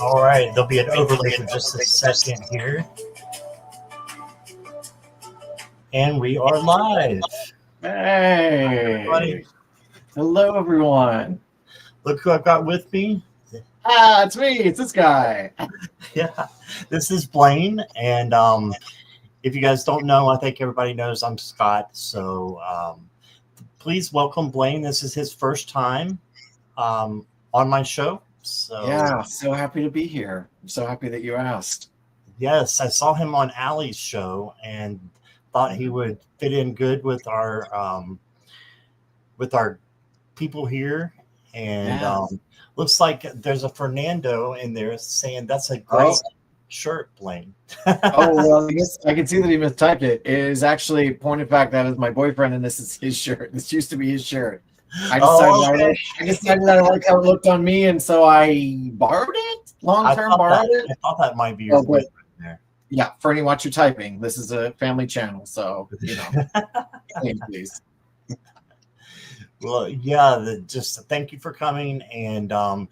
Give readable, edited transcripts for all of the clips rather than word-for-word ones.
All right, there'll be an overlay for just a second here. And we are live. Everybody, Hey, hello everyone. look who I've got with me. It's me. It's this guy. Yeah, this is Blaine. And if you guys don't know, I think everybody knows I'm Scott. So please welcome Blaine. This is his first time on my show. So, Yeah, so happy to be here. I'm so happy that you asked. yes, I saw him on Allie's show and thought he would fit in good with our people here. And Yeah. looks like there's a Fernando in there saying that's a great Oh, shirt, Blaine. well, I can see that he mistyped it. It is actually pointed back that is my boyfriend, and this is his shirt. This used to be his shirt. I decided Oh, okay. I decided I like how it looked on me, and so I borrowed it. Long term, borrowed it. I thought that might be your Oh, but boyfriend there. yeah, Fernie, watch your typing. This is a family channel, so please. Well, yeah, just thank you for coming. And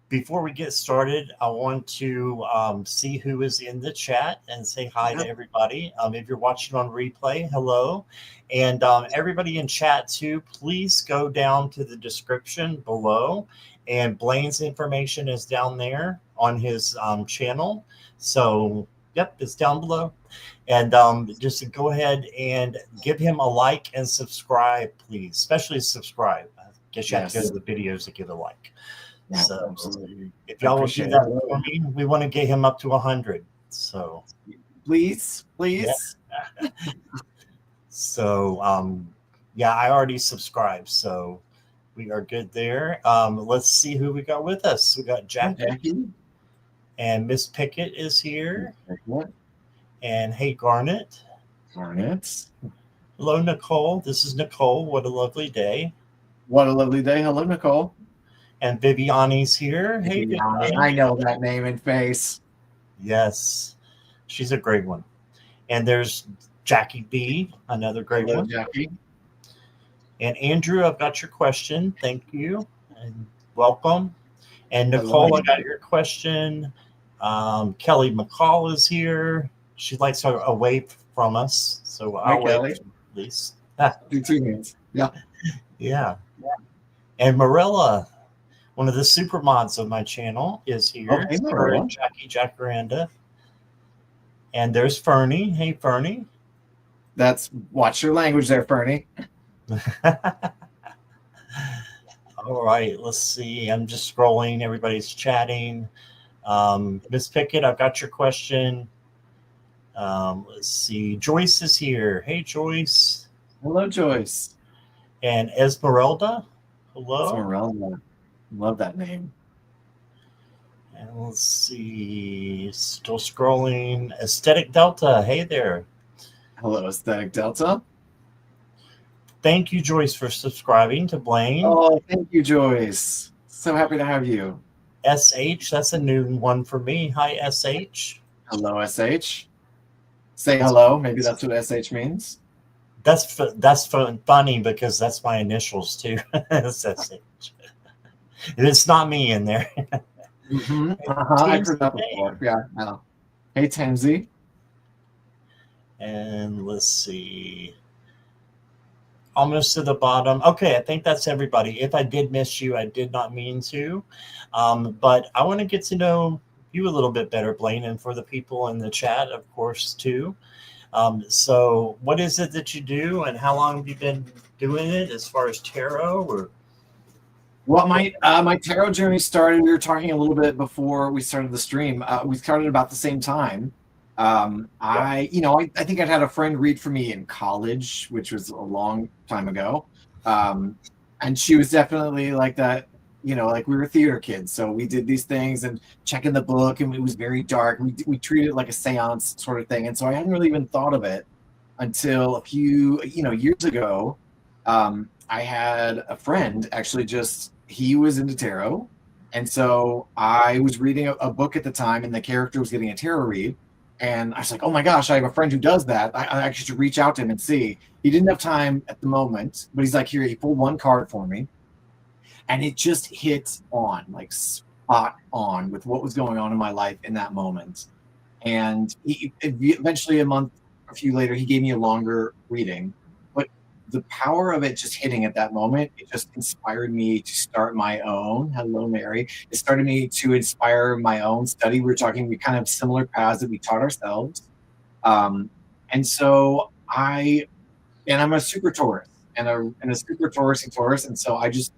before we get started, I want to see who is in the chat and say hi to everybody. If you're watching on replay, hello. And everybody in chat too, please go down to the description below. And Blaine's information is down there on his channel. So, yep, it's down below. And just to go ahead and give him a like and subscribe, please. Especially subscribe. I guess you have to go to the videos to give a like. Yeah, So absolutely. if y'all will do that for me, we want to get him up to 100. So please. Yeah. So yeah, I already subscribed. So we are good there. Let's see who we got with us. We got Jackie. And Miss Pickett is here. And hey, Garnet. Hello, Nicole. This is Nicole. What a lovely day. What a lovely day. Hello, Nicole. And Viviani's here. Hey, Viviani. I know that name and face. Yes. She's a great one. And there's Jackie B, another great one. Jackie. And Andrew, I've got your question. Thank you. And welcome. And Nicole, I got your question. Kelly McCall is here. She likes her away from us, so I'll wait at least. Do 2 minutes. Yeah. Yeah. And Marilla, one of the super mods of my channel, is here. Hey, Jackie Jacaranda. And there's Fernie. Hey, Fernie. That's watch your language there, Fernie. All right, let's see. I'm just scrolling. Everybody's chatting. Miss Pickett, I've got your question. Let's see. Joyce is here. Hey, Joyce. Hello, Joyce. And Esmeralda. Hello. Esmeralda. Love that name. And let's see. Still scrolling. Aesthetic Delta. Hey there. Hello, Aesthetic Delta. Thank you, Joyce, for subscribing to Blaine. Oh, thank you, Joyce. So happy to have you. SH, that's a new one for me. Hi, SH. Hello, SH. Say hello. Maybe that's what SH means. That's funny because that's my initials too. It's SH. It's not me in there. I've heard that before. Yeah, I know. Hey, Tansy. And let's see. Almost to the bottom. Okay, I think that's everybody. If I did miss you, I did not mean to. But I want to get to know you a little bit better, Blaine, and for the people in the chat, of course, too. So what is it that you do, and how long have you been doing it as far as tarot? Or well, my tarot journey started. We were talking a little bit before we started the stream. We started about the same time. I think I'd had a friend read for me in college, which was a long time ago. And she was definitely like that, like we were theater kids. So we did these things and checking the book, and it was very dark. We treated it like a seance sort of thing. And so I hadn't really even thought of it until a few, years ago. I had a friend actually he was into tarot. And so I was reading a book at the time, and the character was getting a tarot read. And I was like, oh my gosh, I have a friend who does that. I actually should reach out to him and see. He didn't have time at the moment, but he's like, here, he pulled one card for me. And it just hit on, like spot on with what was going on in my life in that moment. And eventually, a few later, he gave me a longer reading. But the power of it just hitting at that moment, it just inspired me to start my own. Hello, Mary. It started me to inspire my own study. We kind of similar paths that we taught ourselves. Um, and so I'm a super Taurus and a super Taurus. And so I just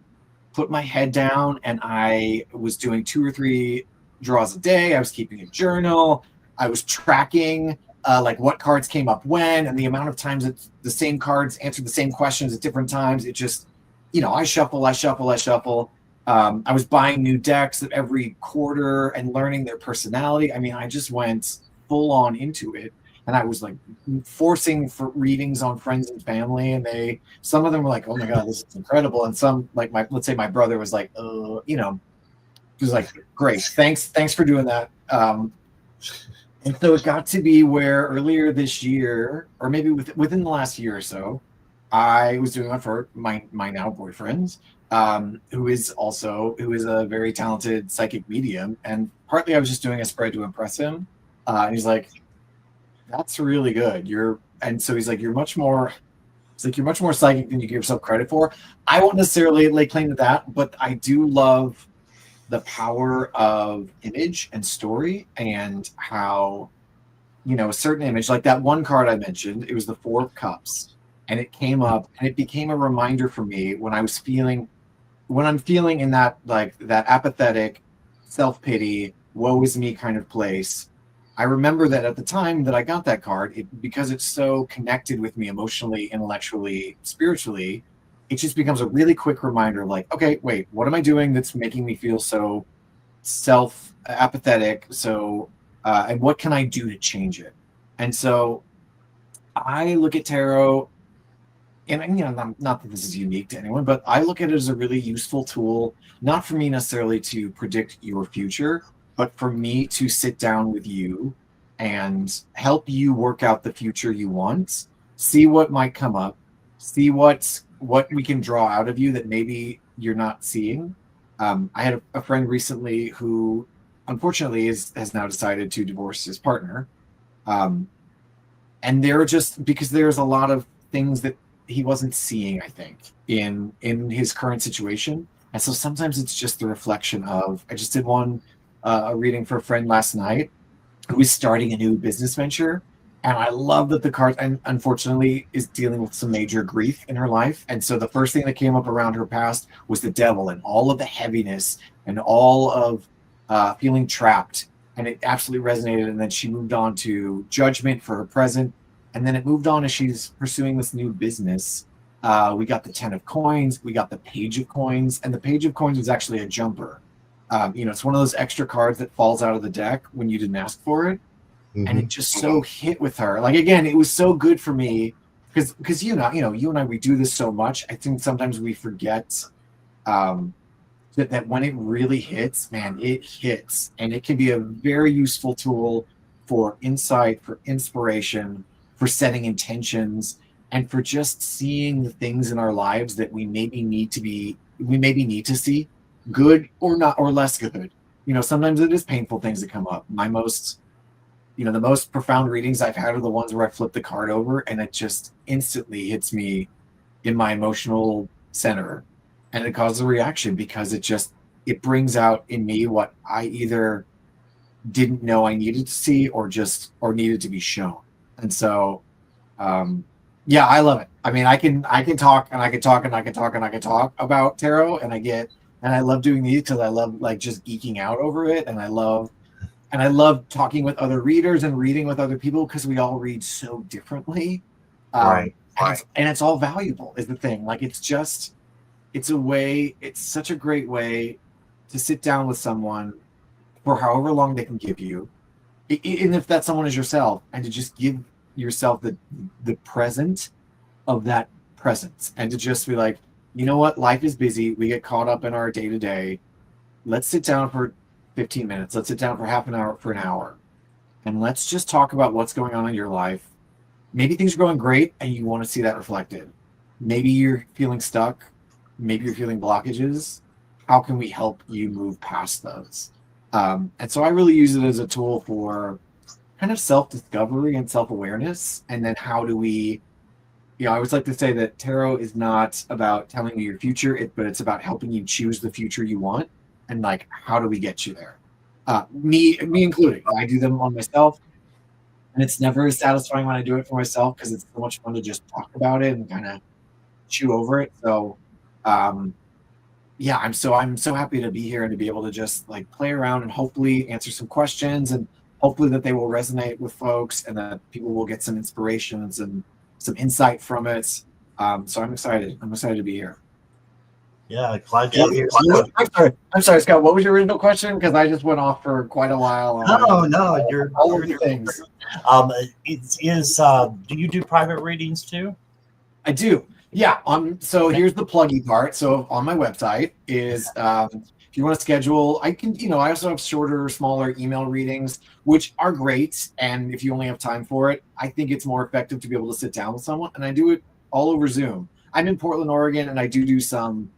put my head down and I was doing 2 or 3 draws a day. I was keeping a journal. I was tracking like what cards came up when and the amount of times that the same cards answered the same questions at different times. It just, I shuffle. I was buying new decks every quarter and learning their personality. I mean, I just went full on into it. And I was like forcing for readings on friends and family, and some of them were like, "Oh my god, this is incredible," and some like let's say my brother was like, he was like, "Great, thanks for doing that." And so it got to be where earlier this year, or maybe within the last year or so, I was doing one for my now boyfriend, who is a very talented psychic medium, and partly I was just doing a spread to impress him, and he's like, "That's really good. So he's like, you're much more psychic than you give yourself credit for." I won't necessarily lay claim to that, but I do love the power of image and story and how, a certain image, like that one card I mentioned, it was the 4 of Cups, and it came up and it became a reminder for me when I'm feeling in that, like that apathetic, self-pity, woe is me kind of place. I remember that at the time that I got that card, because it's so connected with me emotionally, intellectually, spiritually, it just becomes a really quick reminder of like, okay, wait, what am I doing that's making me feel so apathetic? And what can I do to change it? And so I look at tarot, and not that this is unique to anyone, but I look at it as a really useful tool, not for me necessarily to predict your future, but for me to sit down with you and help you work out the future you want, see what might come up, see what we can draw out of you that maybe you're not seeing. I had a friend recently who unfortunately has now decided to divorce his partner. And they're just because there's a lot of things that he wasn't seeing, I think, in his current situation. And so sometimes it's just the reflection of, I just did a reading for a friend last night who is starting a new business venture. And I love that the card, and unfortunately, is dealing with some major grief in her life. And so the first thing that came up around her past was the devil and all of the heaviness and all of feeling trapped. And it absolutely resonated. And then she moved on to judgment for her present. And then it moved on as she's pursuing this new business. We got the 10 of coins. We got the page of coins. And the page of coins was actually a jumper. It's one of those extra cards that falls out of the deck when you didn't ask for it. Mm-hmm. And it just so hit with her. Like, again, it was so good for me because you and I, we do this so much. I think sometimes we forget that when it really hits, man, it hits. And it can be a very useful tool for insight, for inspiration, for setting intentions, and for just seeing the things in our lives that we maybe need to see, good or not, or less good. Sometimes it is painful things that come up. The most profound readings I've had are the ones where I flip the card over and it just instantly hits me in my emotional center, and it causes a reaction because it brings out in me what I either didn't know I needed to see or needed to be shown. And so, yeah, I love it. I mean, I can talk and I can talk and I can talk and I can talk about tarot, and I love doing these because I love like just geeking out over it, and I love talking with other readers and reading with other people because we all read so differently. Right. And it's all valuable is the thing. Like, it's such a great way to sit down with someone for however long they can give you, even if that someone is yourself, and to just give yourself the present of that presence, and to just be like, you know what, life is busy. We get caught up in our day to day. Let's sit down for 15 minutes. Let's sit down for half an hour, for an hour, and let's just talk about what's going on in your life. Maybe things are going great and you want to see that reflected. Maybe you're feeling stuck. Maybe you're feeling blockages. how can we help you move past those? And so I really use it as a tool for kind of self-discovery and self-awareness. And then how do we, I always like to say that tarot is not about telling you your future, but it's about helping you choose the future you want. And like, how do we get you there? Me including. I do them on myself. And it's never as satisfying when I do it for myself because it's so much fun to just talk about it and kind of chew over it. So, yeah, I'm so happy to be here and to be able to just like play around and hopefully answer some questions and hopefully that they will resonate with folks and that people will get some inspirations and some insight from it. So I'm excited. I'm excited to be here. Yeah, glad you're here. I'm sorry, Scott. What was your original question? Because I just went off for quite a while. No, you're all of the things. Do you do private readings too? I do. Yeah. So here's the pluggy part. So on my website is if you want to schedule, I can, I also have shorter, smaller email readings, which are great. And if you only have time for it, I think it's more effective to be able to sit down with someone. And I do it all over Zoom. I'm in Portland, Oregon, and I do some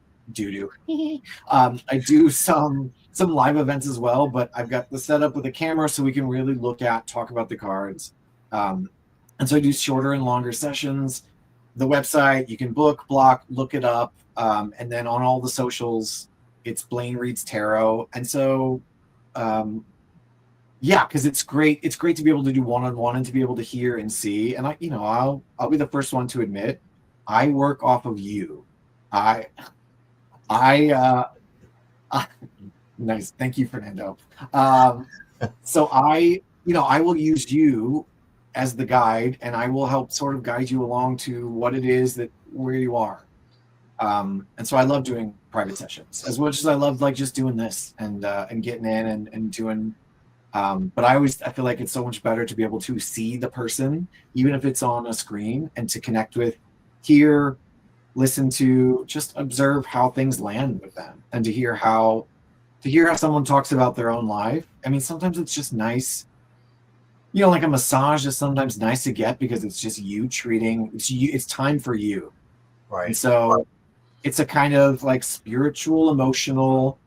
I do some live events as well, but I've got the setup with a camera so we can really talk about the cards. And so I do shorter and longer sessions. The website, you can block, look it up. And then on all the socials, it's Blaine Reads Tarot. And so, yeah, because it's great. It's great to be able to do one-on-one and to be able to hear and see. And I'll be the first one to admit, I work off of you. Nice. Thank you, Fernando. So I will use you as the guide, and I will help sort of guide you along to what it is where you are. And so I love doing private sessions as much as I love like just doing this and getting in and doing. But I feel like it's so much better to be able to see the person, even if it's on a screen, and to connect with, hear, listen to, just observe how things land with them, and to hear how someone talks about their own life. I mean, sometimes it's just nice, like a massage is sometimes nice to get because it's just you treating, it's time for you. Right. And so it's a kind of like spiritual, emotional,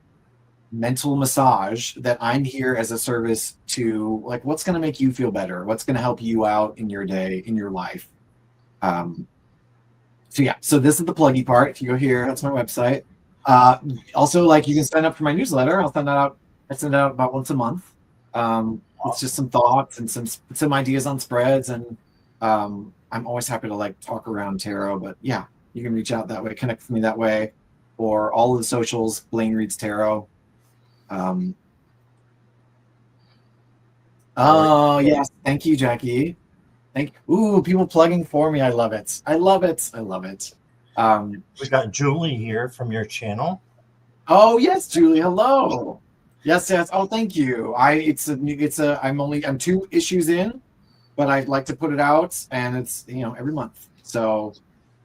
mental massage that I'm here as a service to, like, what's going to make you feel better? What's going to help you out in your day, in your life? So yeah, so this is the pluggy part. If you go here, that's my website. Also, like, you can sign up for my newsletter. I send it out about once a month. It's just some thoughts and some ideas on spreads, and I'm always happy to like talk around tarot. But yeah, you can reach out that way, connect with me that way, or all of the socials, Blaine Reads Tarot. Oh yes, thank you, Jackie. Ooh, people plugging for me. I love it. I love it. We got Julie here from your channel. Oh yes, Julie. Hello. Yes. Oh, thank you. I'm 2 issues in, but I'd like to put it out, and it's every month. So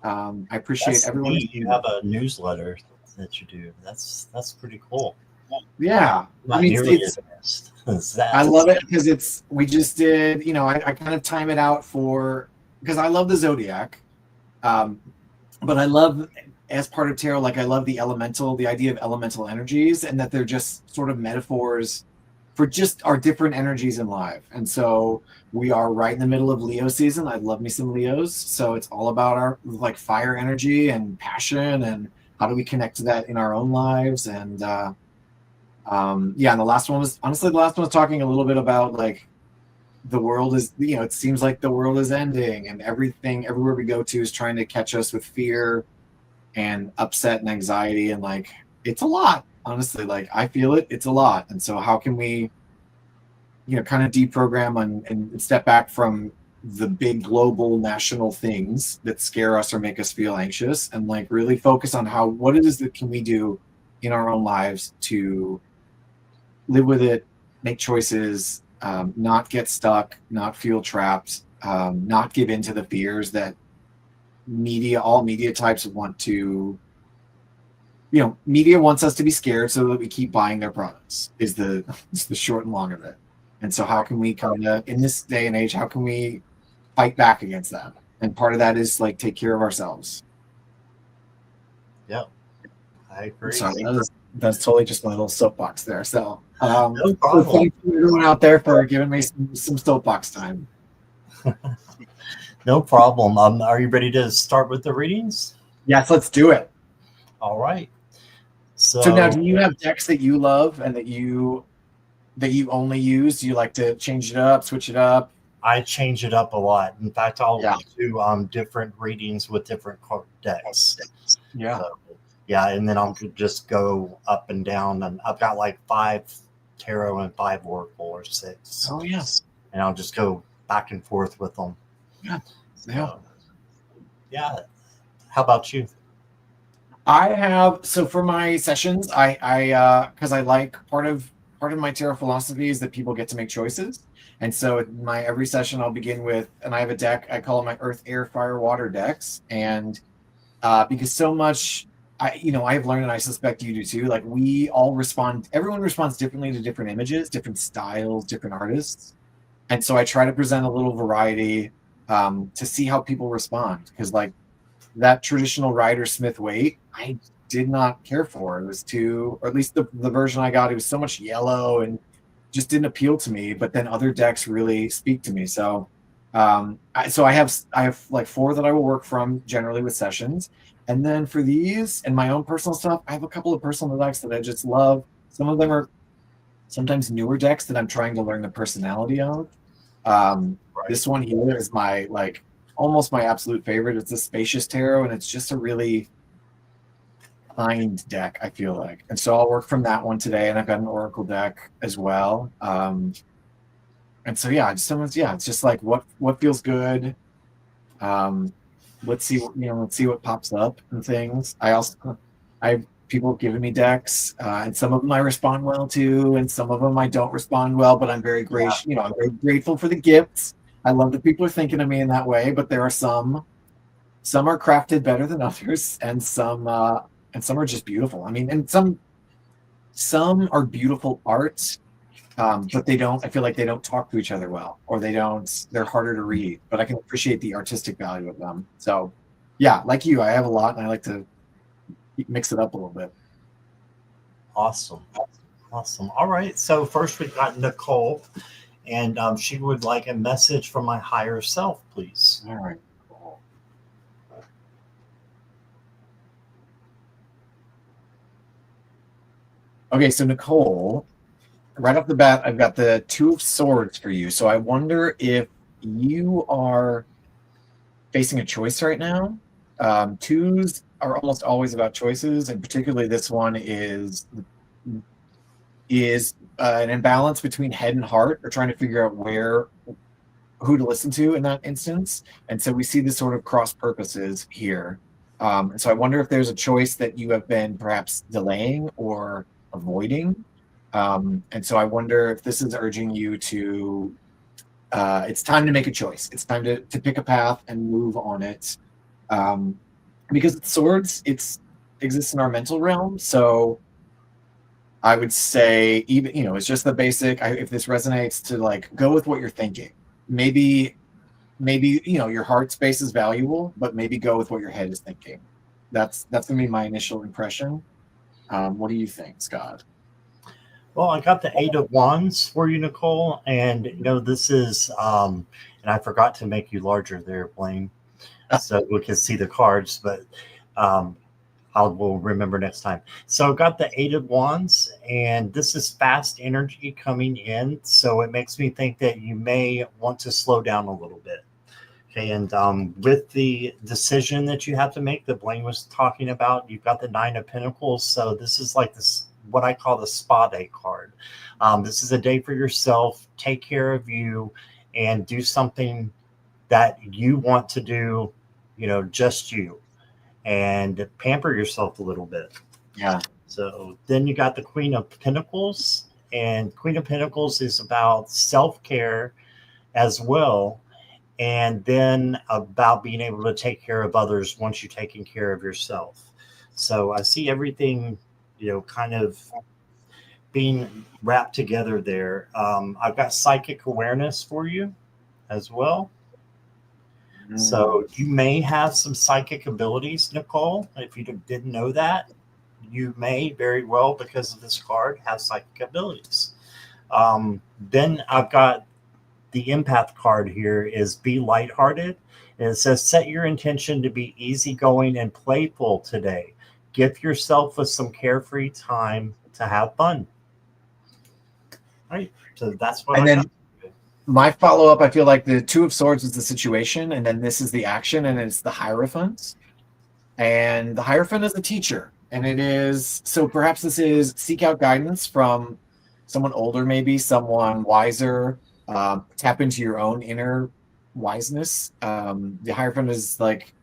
I appreciate everyone. Neat. You have a newsletter that you do. That's pretty cool. Yeah, I mean, I love it because we just did, I kind of time it out because I love the zodiac, but I love, as part of tarot, like I love the idea of elemental energies, and that they're just sort of metaphors for just our different energies in life. And so we are right in the middle of Leo season. I love me some Leos. So it's all about our like fire energy and passion, and how do we connect to that in our own lives. And and the last one was talking a little bit about like the world is, it seems like the world is ending, and everywhere we go to is trying to catch us with fear and upset and anxiety, and like it's a lot, honestly. Like I feel it's a lot. And so how can we kind of deprogram and step back from the big global national things that scare us or make us feel anxious, and like really focus on what it is that can we do in our own lives to live with it, make choices, not get stuck, not feel trapped, not give in to the fears that all media types want to, media wants us to be scared so that we keep buying their products, is the short and long of it. And so how can we kind of, in this day and age, how can we fight back against that? And part of that is like take care of ourselves. Yeah, I agree. Sorry, that was That's totally just my little soapbox there. So, No so problem. thank you everyone out there for giving me some soapbox time. No problem. Are you ready to start with the readings? Yes, let's do it. All right. So now, So do you have decks that you love and that you only use? Do you like to change it up, switch it up? I change it up a lot. In fact, I'll Yeah. do different readings with different card decks. Yeah. So, yeah, and then I'll just go up and down, and I've got like 5 tarot and 5 oracle or 6. Oh yes. And I'll just go back and forth with them. Yeah. So, yeah. How about you? I have, so for my sessions, because I like part of my tarot philosophy is that people get to make choices. And so my every session I'll begin with, and I have a deck, I call it my earth, air, fire, water decks. And because so much I've learned, and I suspect you do too, like everyone responds differently to different images, different styles, different artists. And so I try to present a little variety to see how people respond. Because like that traditional Rider Smith weight, I did not care for. It was too, or at least the version I got, it was so much yellow and just didn't appeal to me. But then other decks really speak to me. So I have like 4 that I will work from generally with sessions. And then for these and my own personal stuff, I have a couple of personal decks that I just love. Some of them are sometimes newer decks that I'm trying to learn the personality of. This one here is my almost my absolute favorite. It's a Spacious Tarot, and it's just a really kind deck, I feel like. And so I'll work from that one today, and I've got an Oracle deck as well. And so it's just like what feels good. Let's see what pops up and things. I have people giving me decks, and some of them I respond well to, and some of them I don't respond well. But I'm very gracious. I'm very grateful for the gifts. I love that people are thinking of me in that way. But there are some are crafted better than others, and some are just beautiful. I mean, and some are beautiful art. But they don't, I feel like they don't talk to each other well, or they're harder to read, but I can appreciate the artistic value of them. So yeah, like you, I have a lot and I like to mix it up a little bit. Awesome. All right. So first we've got Nicole, and she would like a message from my higher self, please. All right. Okay, so Nicole, right off the bat, I've got the 2 of Swords for you. So I wonder if you are facing a choice right now. 2s are almost always about choices, and particularly this one is an imbalance between head and heart, or trying to figure out who to listen to in that instance. And so we see this sort of cross purposes here. And so I wonder if there's a choice that you have been perhaps delaying or avoiding. And so I wonder if this is urging you to, it's time to make a choice. It's time to pick a path and move on it. Because Swords, it exists in our mental realm. So I would say, even, it's just the basic, if this resonates, to like, go with what you're thinking. Maybe, your heart space is valuable, but maybe go with what your head is thinking. That's gonna be my initial impression. What do you think, Scott? Well, I got the 8 of Wands for you, Nicole, and this is and I forgot to make you larger there, Blaine, so we can see the cards, but we'll remember next time. So I got the 8 of Wands, and this is fast energy coming in, so it makes me think that you may want to slow down a little bit. Okay, and with the decision that you have to make that Blaine was talking about, you've got the 9 of Pentacles, so this is like this, what I call the spa day card. This is a day for yourself. Take care of you and do something that you want to do, just you, and pamper yourself a little bit. Yeah. So then you got the Queen of Pentacles, and Queen of Pentacles is about self-care as well. And then about being able to take care of others once you've taken care of yourself. So I see everything, kind of being wrapped together there. I've got psychic awareness for you as well. So you may have some psychic abilities, Nicole. If you didn't know that, you may very well, because of this card, have psychic abilities. Then I've got the empath card here is be lighthearted. And it says, set your intention to be easygoing and playful today. Give yourself with some carefree time to have fun. Right. So that's what And I then got. my follow-up, I feel like the Two of Swords is the situation, and then this is the action, and it's the Hierophant. And the Hierophant is the teacher. And it is, so perhaps this is seek out guidance from someone older, maybe someone wiser. Tap into your own inner wiseness. The Hierophant is like,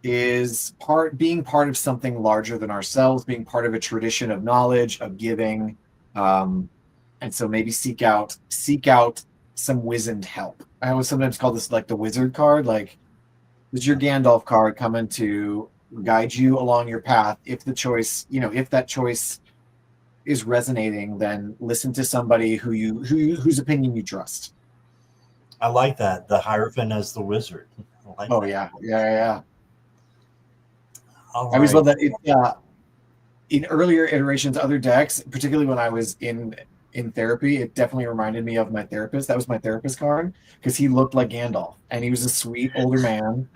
being part of something larger than ourselves, being part of a tradition of knowledge, of giving. And so maybe seek out some wizened help. I always sometimes call this like the wizard card. Like, this is your Gandalf card coming to guide you along your path. If the choice, if that choice is resonating, then listen to somebody whose opinion you trust. I like that. The Hierophant as the wizard. I like that. Yeah. All I always right. love that. In earlier iterations, other decks, particularly when I was in therapy, it definitely reminded me of my therapist. That was my therapist card because he looked like Gandalf, and he was a sweet older man,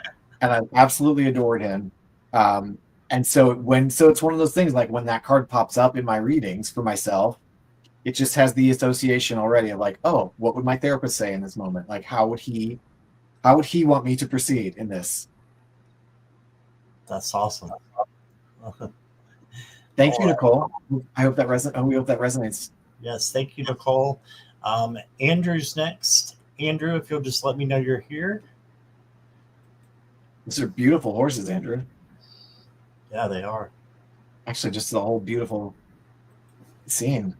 and I absolutely adored him. And so it's one of those things, like when that card pops up in my readings for myself, it just has the association already of like, oh, what would my therapist say in this moment? Like, how would he want me to proceed in this? That's awesome. Thank you, Nicole. I hope that we hope that resonates. Yes, thank you, Nicole. Andrew's next. Andrew, if you'll just let me know you're here. These are beautiful horses, Andrew. Yeah, they are. Actually, just the whole beautiful scene.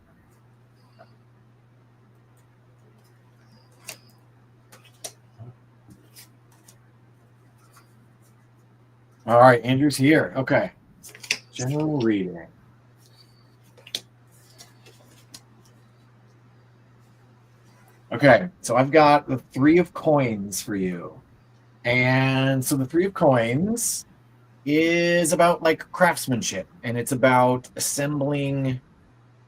All right, Andrew's here. Okay. General reading. Okay, so I've got the Three of Coins for you. And so the Three of Coins is about like craftsmanship, and it's about assembling,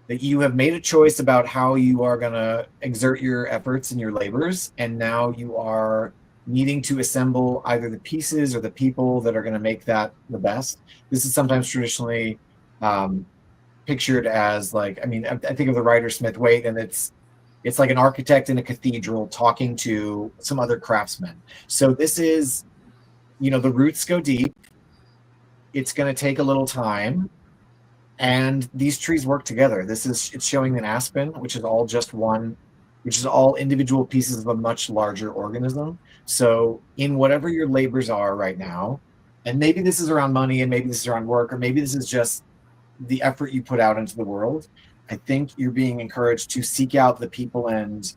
that you have made a choice about how you are going to exert your efforts and your labors, and now you are needing to assemble either the pieces or the people that are going to make that the best. This is sometimes traditionally pictured as like, I mean, I think of the writer Smith Waite, and it's like an architect in a cathedral talking to some other craftsmen. So this is, the roots go deep. It's going to take a little time, and these trees work together. It's showing an aspen, which is all individual pieces of a much larger organism. So in whatever your labors are right now, and maybe this is around money, and maybe this is around work, or maybe this is just the effort you put out into the world, I think you're being encouraged to seek out the people and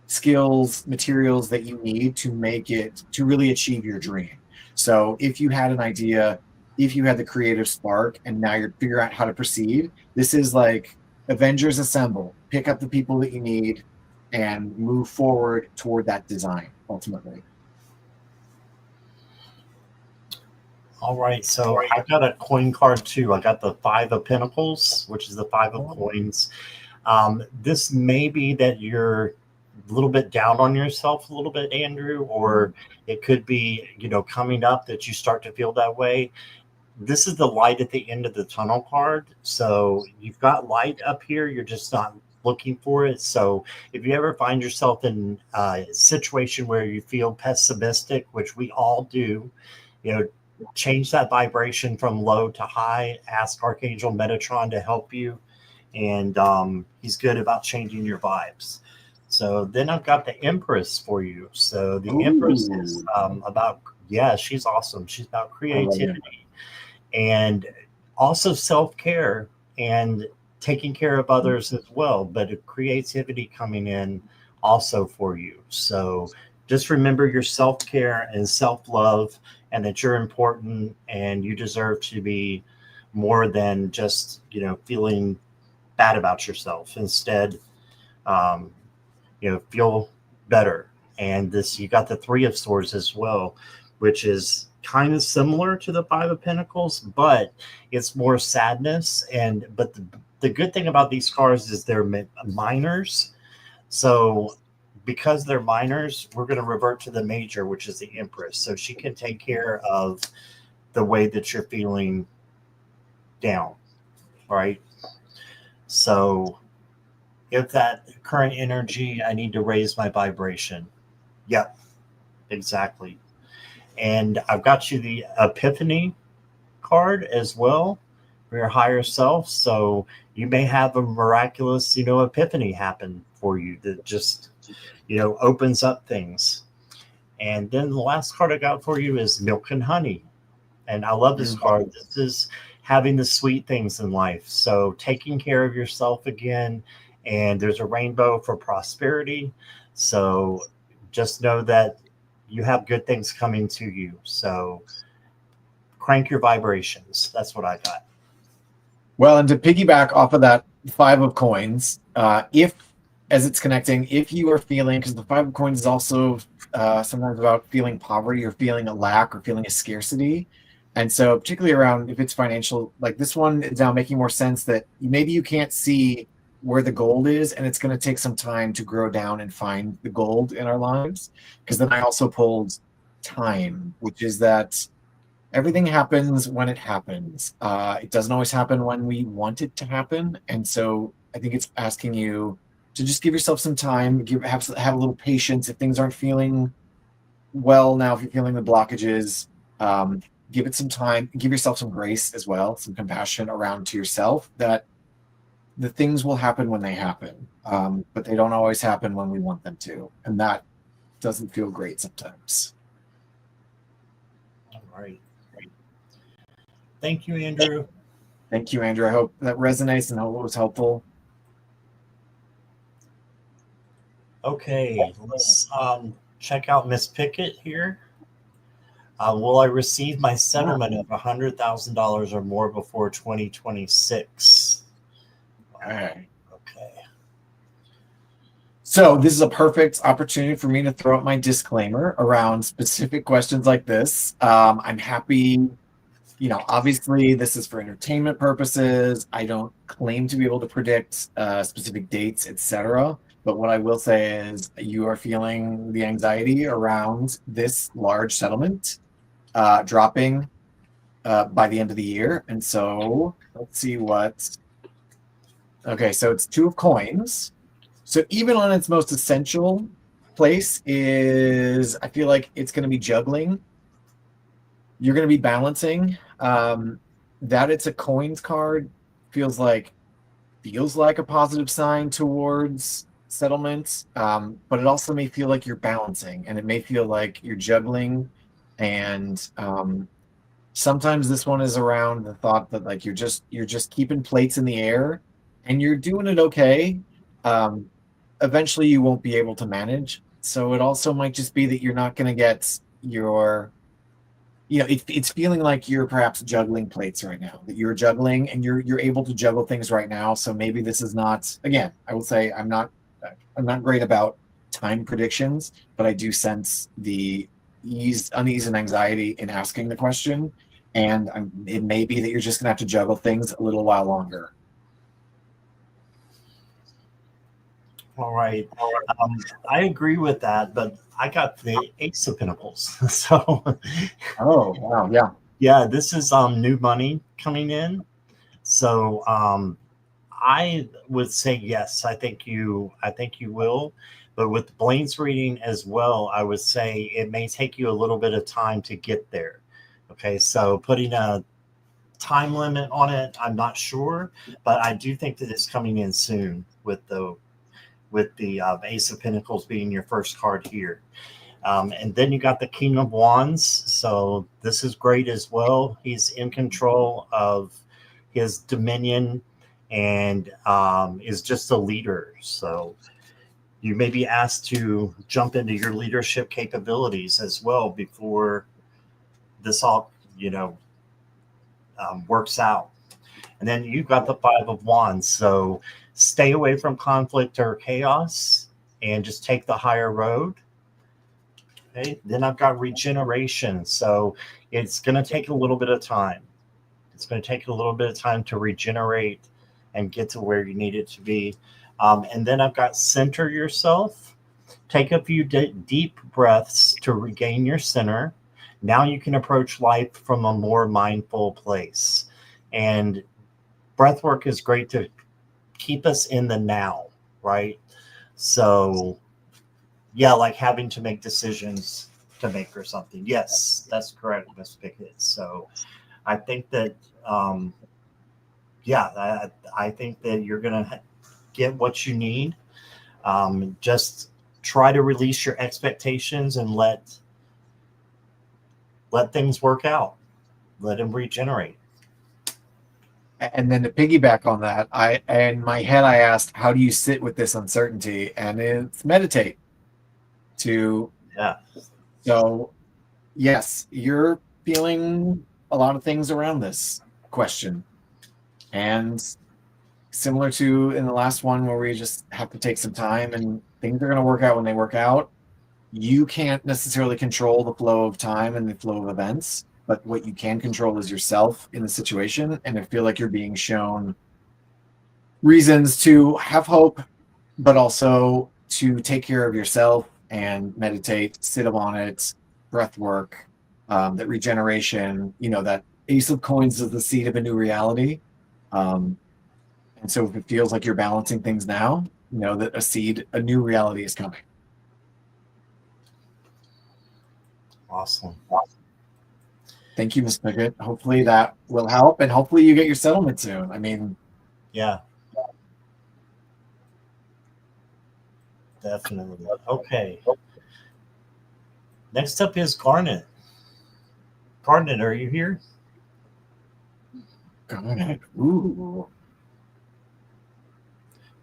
skills, materials that you need to really achieve your dream. So if you had an idea, if you had the creative spark, and now you're figuring out how to proceed, this is like Avengers Assemble. Pick up the people that you need and move forward toward that design, ultimately. All right, so I got a coin card too. I got the Five of Pentacles, which is the Five of Coins. This may be that you're a little bit down on yourself a little bit, Andrew, or it could be, coming up that you start to feel that way. This is the light at the end of the tunnel card. So you've got light up here. You're just not looking for it. So if you ever find yourself in a situation where you feel pessimistic, which we all do, change that vibration from low to high. Ask Archangel Metatron to help you. And he's good about changing your vibes. So then I've got the Empress for you. So the Empress is about, she's awesome. She's about creativity and also self-care and taking care of others as well, but a creativity coming in also for you. So just remember your self-care and self-love, and that you're important and you deserve to be more than just, feeling bad about yourself. Instead, feel better. And you got the Three of Swords as well. which is kind of similar to the Five of Pentacles, but it's more sadness. But the good thing about these cards is they're minors. So because they're minors, we're going to revert to the major, which is the Empress. So she can take care of the way that you're feeling down, right? So if that current energy, I need to raise my vibration. Yep, exactly. And I've got you the Epiphany card as well for your higher self. So you may have a miraculous, epiphany happen for you that just, opens up things. And then the last card I got for you is Milk and Honey. And I love this card. This is having the sweet things in life. So taking care of yourself again. And there's a rainbow for prosperity. So just know that you have good things coming to you. So crank your vibrations. That's what I got. Well, and to piggyback off of that Five of Coins, as it's connecting, if you are feeling, because the Five of Coins is also sometimes about feeling poverty or feeling a lack or feeling a scarcity. And so particularly around if it's financial, like this one is now making more sense that maybe you can't see where the gold is, and it's going to take some time to grow down and find the gold in our lives. Because then I also pulled time, which is that everything happens when it happens. It doesn't always happen when we want it to happen. And so I think it's asking you to just give yourself some time, have a little patience. If things aren't feeling well now, if you're feeling the blockages, give it some time, give yourself some grace as well, some compassion around to yourself, that the things will happen when they happen, but they don't always happen when we want them to. And that doesn't feel great sometimes. All right. Thank you, Andrew. Thank you, Andrew. I hope that resonates and hope it was helpful. Okay, let's check out Miss Pickett here. Will I receive my settlement of $100,000 or more before 2026? Okay. Okay. So this is a perfect opportunity for me to throw out my disclaimer around specific questions like this. I'm happy, obviously this is for entertainment purposes. I don't claim to be able to predict specific dates, etc. But what I will say is you are feeling the anxiety around this large settlement dropping by the end of the year. And so let's see what. Okay, so it's Two of Coins. So even on its most essential place is, I feel like it's going to be juggling. You're going to be balancing. That it's a coins card feels like a positive sign towards settlements, but it also may feel like you're balancing, and it may feel like you're juggling. And sometimes this one is around the thought that like you're just keeping plates in the air, and you're doing it okay. Eventually, you won't be able to manage. So it also might just be that you're not going to get your. It's feeling like you're perhaps juggling plates right now, that you're juggling and you're able to juggle things right now. So maybe this is not, again, I will say I'm not great about time predictions, but I do sense the unease and anxiety in asking the question. And it may be that you're just going to have to juggle things a little while longer. All right. I agree with that, but I got the Ace of Pentacles. So, oh wow, yeah, yeah, this is new money coming in. So, I would say yes. I think you will. But with Blaine's reading as well, I would say it may take you a little bit of time to get there. Okay, so putting a time limit on it, I'm not sure, but I do think that it's coming in soon with the Ace of Pentacles being your first card here. And then you got the King of Wands. So this is great as well. He's in control of his dominion and is just a leader. So you may be asked to jump into your leadership capabilities as well before this all, works out. And then you've got the Five of Wands. So stay away from conflict or chaos and just take the higher road. Okay. Then I've got regeneration. So it's going to take a little bit of time. It's going to take a little bit of time to regenerate and get to where you need it to be. And then I've got center yourself. Take a few deep breaths to regain your center. Now you can approach life from a more mindful place. And breath work is great to keep us in the now, right? So, yeah, like having to make decisions to make or something. Yes, that's correct, Miss Pickett. So I think that, I think that you're going to get what you need. Just try to release your expectations and let things work out. Let them regenerate. And then to piggyback on that, in my head I asked, how do you sit with this uncertainty? And it's meditate. Yeah. So yes, you're feeling a lot of things around this question. And similar to in the last one where we just have to take some time and things are going to work out when they work out. You can't necessarily control the flow of time and the flow of events, but what you can control is yourself in the situation. And I feel like you're being shown reasons to have hope, but also to take care of yourself and meditate, sit on it, breath work, that regeneration, that ace of coins is the seed of a new reality. And so if it feels like you're balancing things now, know that a new reality is coming. Awesome. Thank you, Ms. Pickett. Hopefully that will help, and hopefully you get your settlement soon. I mean, yeah, definitely. Okay. Next up is Garnet. Garnet, are you here? Garnet. Ooh.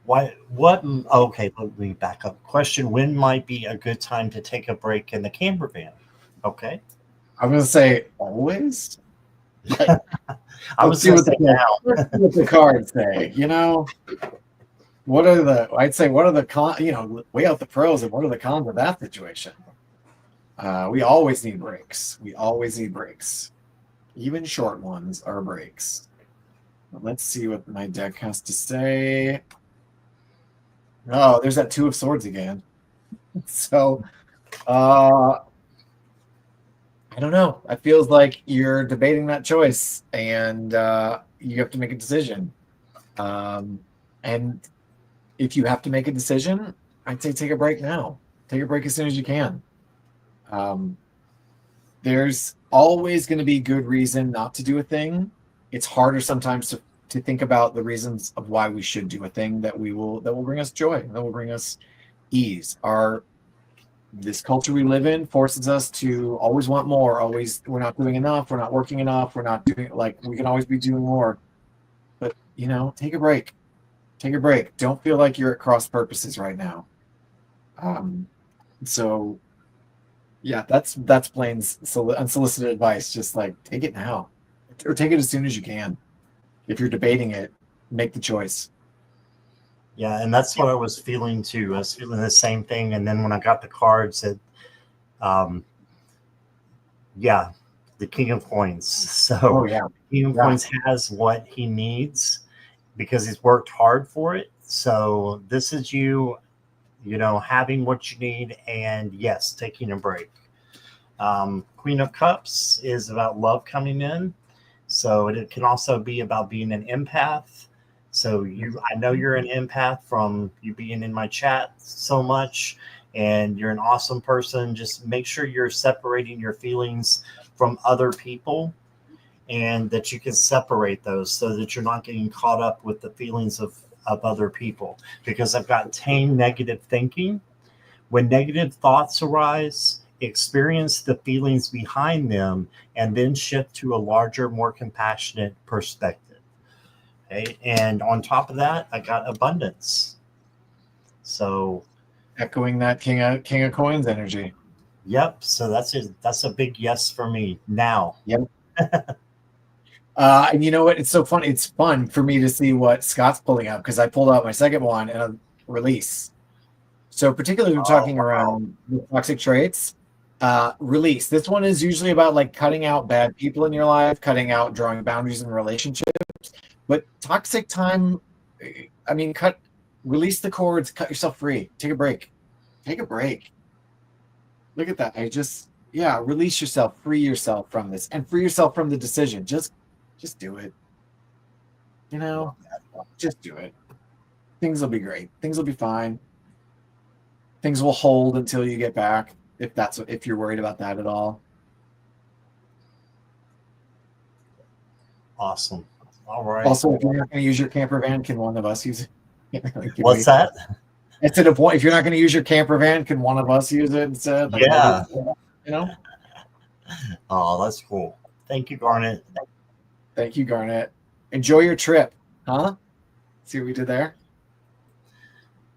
What? Okay, let me back up. Question: when might be a good time to take a break in the camper van? Okay. I'm going to say always. I was going to say now. What the cards say, what are the cons, weigh out the pros and what are the cons of that situation? We always need breaks. Even short ones are breaks. But let's see what my deck has to say. Oh, there's that Two of Swords again. So, I don't know. It feels like you're debating that choice, and you have to make a decision. And if you have to make a decision, I'd say take a break now. Take a break as soon as you can. There's always going to be good reason not to do a thing. It's harder sometimes to think about the reasons of why we should do a thing that will bring us joy, that will bring us ease. This culture we live in forces us to always want more. Always, we're not doing enough. We're not working enough. We're not doing, we can always be doing more. But take a break. Take a break. Don't feel like you're at cross purposes right now. So, yeah, that's Blaine's unsolicited advice. Just take it now, or take it as soon as you can. If you're debating it, make the choice. Yeah, and that's what I was feeling too. I was feeling the same thing. And then when I got the cards, the King of Coins. So the King of Coins has what he needs because he's worked hard for it. So this is you having what you need, and yes, taking a break. Queen of Cups is about love coming in. So it can also be about being an empath. So I know you're an empath from you being in my chat so much, and you're an awesome person. Just make sure you're separating your feelings from other people, and that you can separate those so that you're not getting caught up with the feelings of other people. Because I've got tame negative thinking. When negative thoughts arise, experience the feelings behind them, and then shift to a larger, more compassionate perspective. Okay, and on top of that, I got abundance. So, echoing that King of Coins energy. Yep. So that's a big yes for me now. Yep. And you know what? It's so fun. It's fun for me to see what Scott's pulling up because I pulled out my second one and a release. So particularly we're talking around the toxic traits. Release. This one is usually about like cutting out bad people in your life, cutting out, drawing boundaries in relationships. But toxic time, I mean, release the cords, cut yourself free, take a break. Take a break. Look at that. Release yourself, free yourself from this, and free yourself from the decision. Just do it. You know, just do it. Things will be great. Things will be fine. Things will hold until you get back, if you're worried about that at all. Awesome. All right. Also, if you're not going to use your camper van, can one of us use it? What's that? Instead of if you're not going to use your camper van, can one of us use it instead? Like, yeah. You know. Oh, that's cool. Thank you, Garnet. Thank you, Garnet. Enjoy your trip, huh? See what we did there?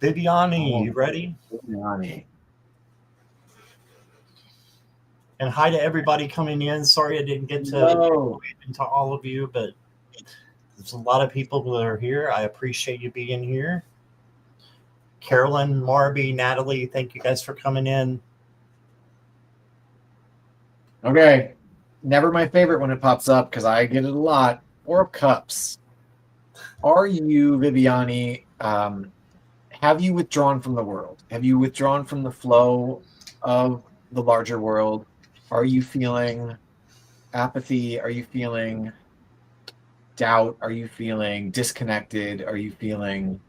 Viviani, you ready? Viviani. And hi to everybody coming in. Sorry I didn't get to all of you, but there's a lot of people that are here. I appreciate you being here. Carolyn, Marby, Natalie, thank you guys for coming in. Okay. Never my favorite when it pops up because I get it a lot. Four of Cups. Are you, Viviani, have you withdrawn from the world? Have you withdrawn from the flow of the larger world? Are you feeling apathy? Are you feeling doubt? Are you feeling disconnected? Are you feeling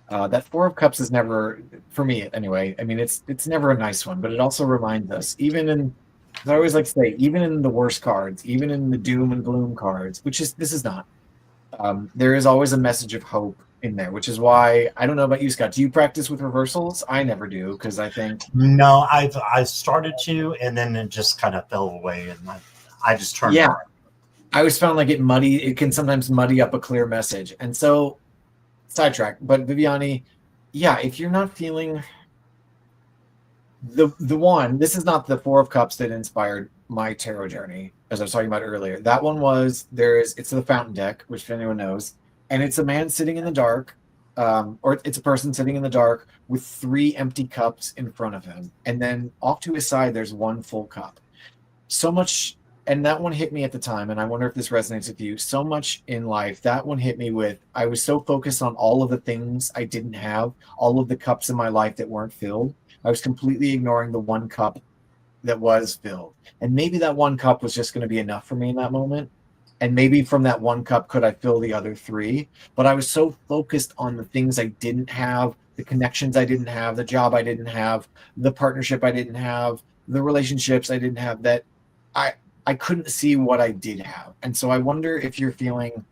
that Four of Cups is never, for me anyway, I mean, it's never a nice one, but it also reminds us, I always like to say, even in the worst cards, even in the doom and gloom cards, this is not, there is always a message of hope in there, which is why, I don't know about you, Scott, do you practice with reversals? I never do, because I think... No, I started to, and then it just kind of fell away, and I just turned it on. I always found like it can sometimes muddy up a clear message, and so, sidetrack, but Viviani, if you're not feeling the one, this is not the Four of Cups that inspired my tarot journey, as I was talking about earlier. That one was, it's the Fountain deck, which if anyone knows, and it's a man sitting in the dark, or it's a person sitting in the dark with 3 empty cups in front of him, and then off to his side there's 1 full cup. So much, and that one hit me at the time, and I wonder if this resonates with you. So much in life, that one hit me with, I was so focused on all of the things I didn't have, all of the cups in my life that weren't filled. I was completely ignoring the 1 cup that was filled. And maybe that 1 cup was just going to be enough for me in that moment. And maybe from that 1 cup, could I fill the other 3? But I was so focused on the things I didn't have, the connections I didn't have, the job I didn't have, the partnership I didn't have, the relationships I didn't have, that I couldn't see what I did have. And so I wonder if you're feeling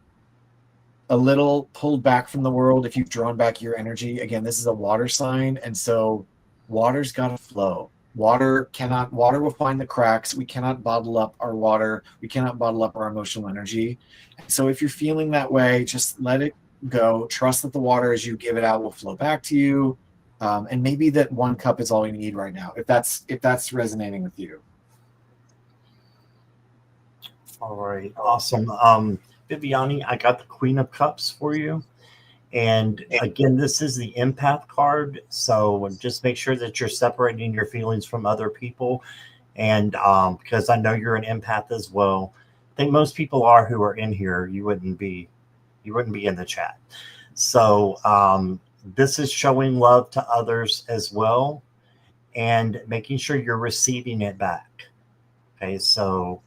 a little pulled back from the world, if you've drawn back your energy. Again, this is a water sign, and so water's got to flow. Water will find the cracks. We cannot bottle up our water. We cannot bottle up our emotional energy. So if you're feeling that way, just let it go. Trust that the water, as you give it out, will flow back to you. And maybe that 1 cup is all you need right now, if that's resonating with you. All right, awesome. Viviani, I got the Queen of Cups for you. And again, this is the empath card. So just make sure that you're separating your feelings from other people. And because I know you're an empath as well. I think most people are who are in here. You wouldn't be in the chat. So this is showing love to others as well, and making sure you're receiving it back. Okay, so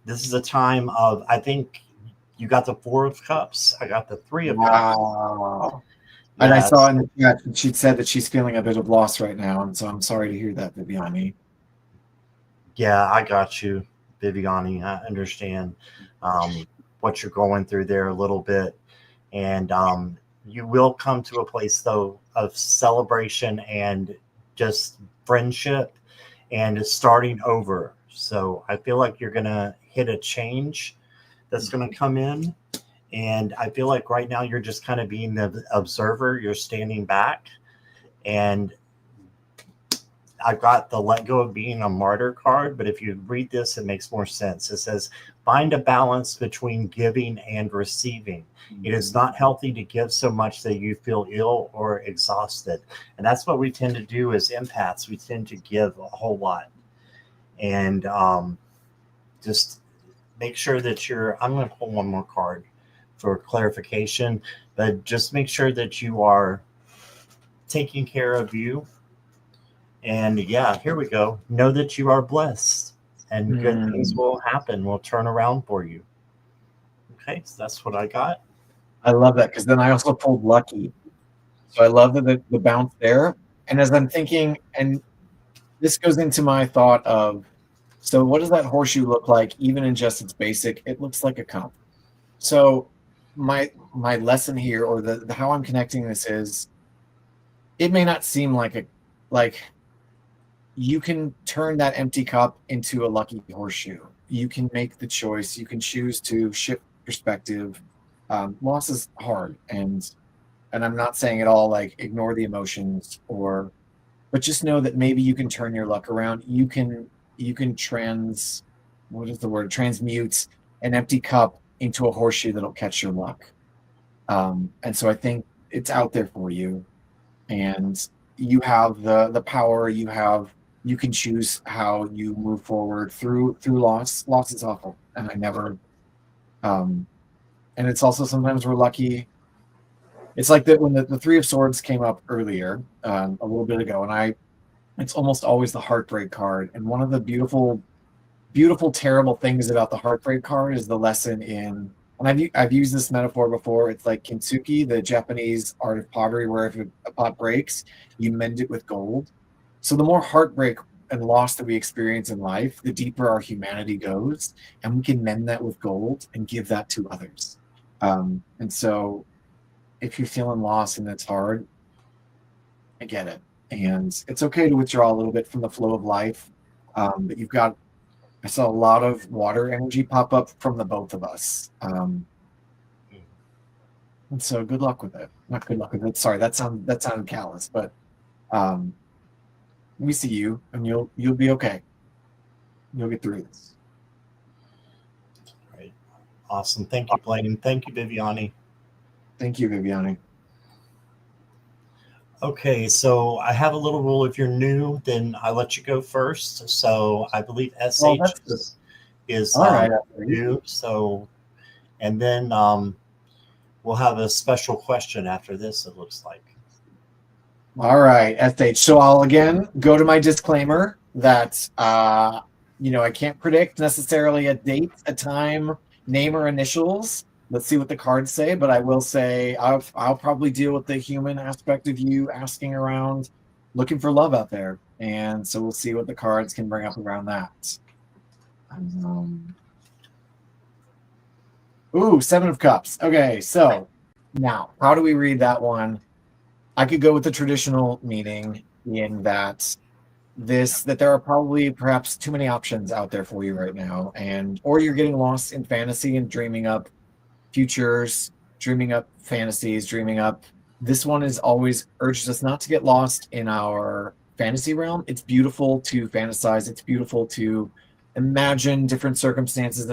this is a time of, I think you got the 4 of Cups. I got the 3 of Cups. Wow. Yeah, and I saw in the chat, she said that she's feeling a bit of loss right now. And so I'm sorry to hear that, Viviani. Yeah, I got you, Viviani. I understand what you're going through there a little bit. And you will come to a place, though, of celebration and just friendship and starting over. So I feel like you're going to hit a change that's going to come in. And I feel like right now you're just kind of being the observer. You're standing back. And I've got the let go of being a martyr card. But if you read this, it makes more sense. It says, find a balance between giving and receiving. It is not healthy to give so much that you feel ill or exhausted. And that's what we tend to do as empaths. We tend to give a whole lot. and just make sure that I'm going to pull one more card for clarification, but just make sure that you are taking care of you. And yeah, here we go. Know that you are blessed and good things will happen, will turn around for you. Okay, so that's what I got. I love that, because then I also pulled lucky. So I love the bounce there. And as I'm thinking, and this goes into my thought of, so what does that horseshoe look like, even in just its basic? It looks like a cup. So my lesson here, or the how I'm connecting this is, it may not seem like you can turn that empty cup into a lucky horseshoe. You can make the choice. You can choose to shift perspective. Loss is hard, and I'm not saying at all like ignore the emotions, but just know that maybe you can turn your luck around. You can transmute an empty cup into a horseshoe that'll catch your luck. And so I think it's out there for you, and you have the power. You can choose how you move forward through loss. Loss is awful, and I never. And it's also sometimes we're lucky. It's like that when the Three of Swords came up earlier, a little bit ago, and it's almost always the heartbreak card. And one of the beautiful, terrible things about the heartbreak card is the lesson in, and I've used this metaphor before. It's like kintsugi, the Japanese art of pottery, where if a pot breaks, you mend it with gold. So the more heartbreak and loss that we experience in life, the deeper our humanity goes, and we can mend that with gold and give that to others. And so if you're feeling lost and it's hard, I get it. And it's okay to withdraw a little bit from the flow of life. But I saw a lot of water energy pop up from the both of us. And so good luck with it. Not good luck with it. Sorry, that sounded callous, but we see you, and you'll be okay. You'll get through this. Right. Awesome. Thank you, Blaine. Thank you, Viviani. Thank you, Viviani. Okay, so I have a little rule. If you're new, then I let you go first. So I believe SH is all right, new. So, and then we'll have a special question after this, it looks like. All right, SH. So I'll again go to my disclaimer that I can't predict necessarily a date, a time, name, or initials. Let's see what the cards say, but I will say I'll probably deal with the human aspect of you asking around, looking for love out there, and so we'll see what the cards can bring up around that. Seven of Cups. Okay, so now how do we read that one? I could go with the traditional meaning in that there are probably perhaps too many options out there for you right now, or you're getting lost in fantasy and dreaming up futures, dreaming up fantasies, dreaming up. This one is always urges us not to get lost in our fantasy realm. It's beautiful to fantasize. It's beautiful to imagine different circumstances,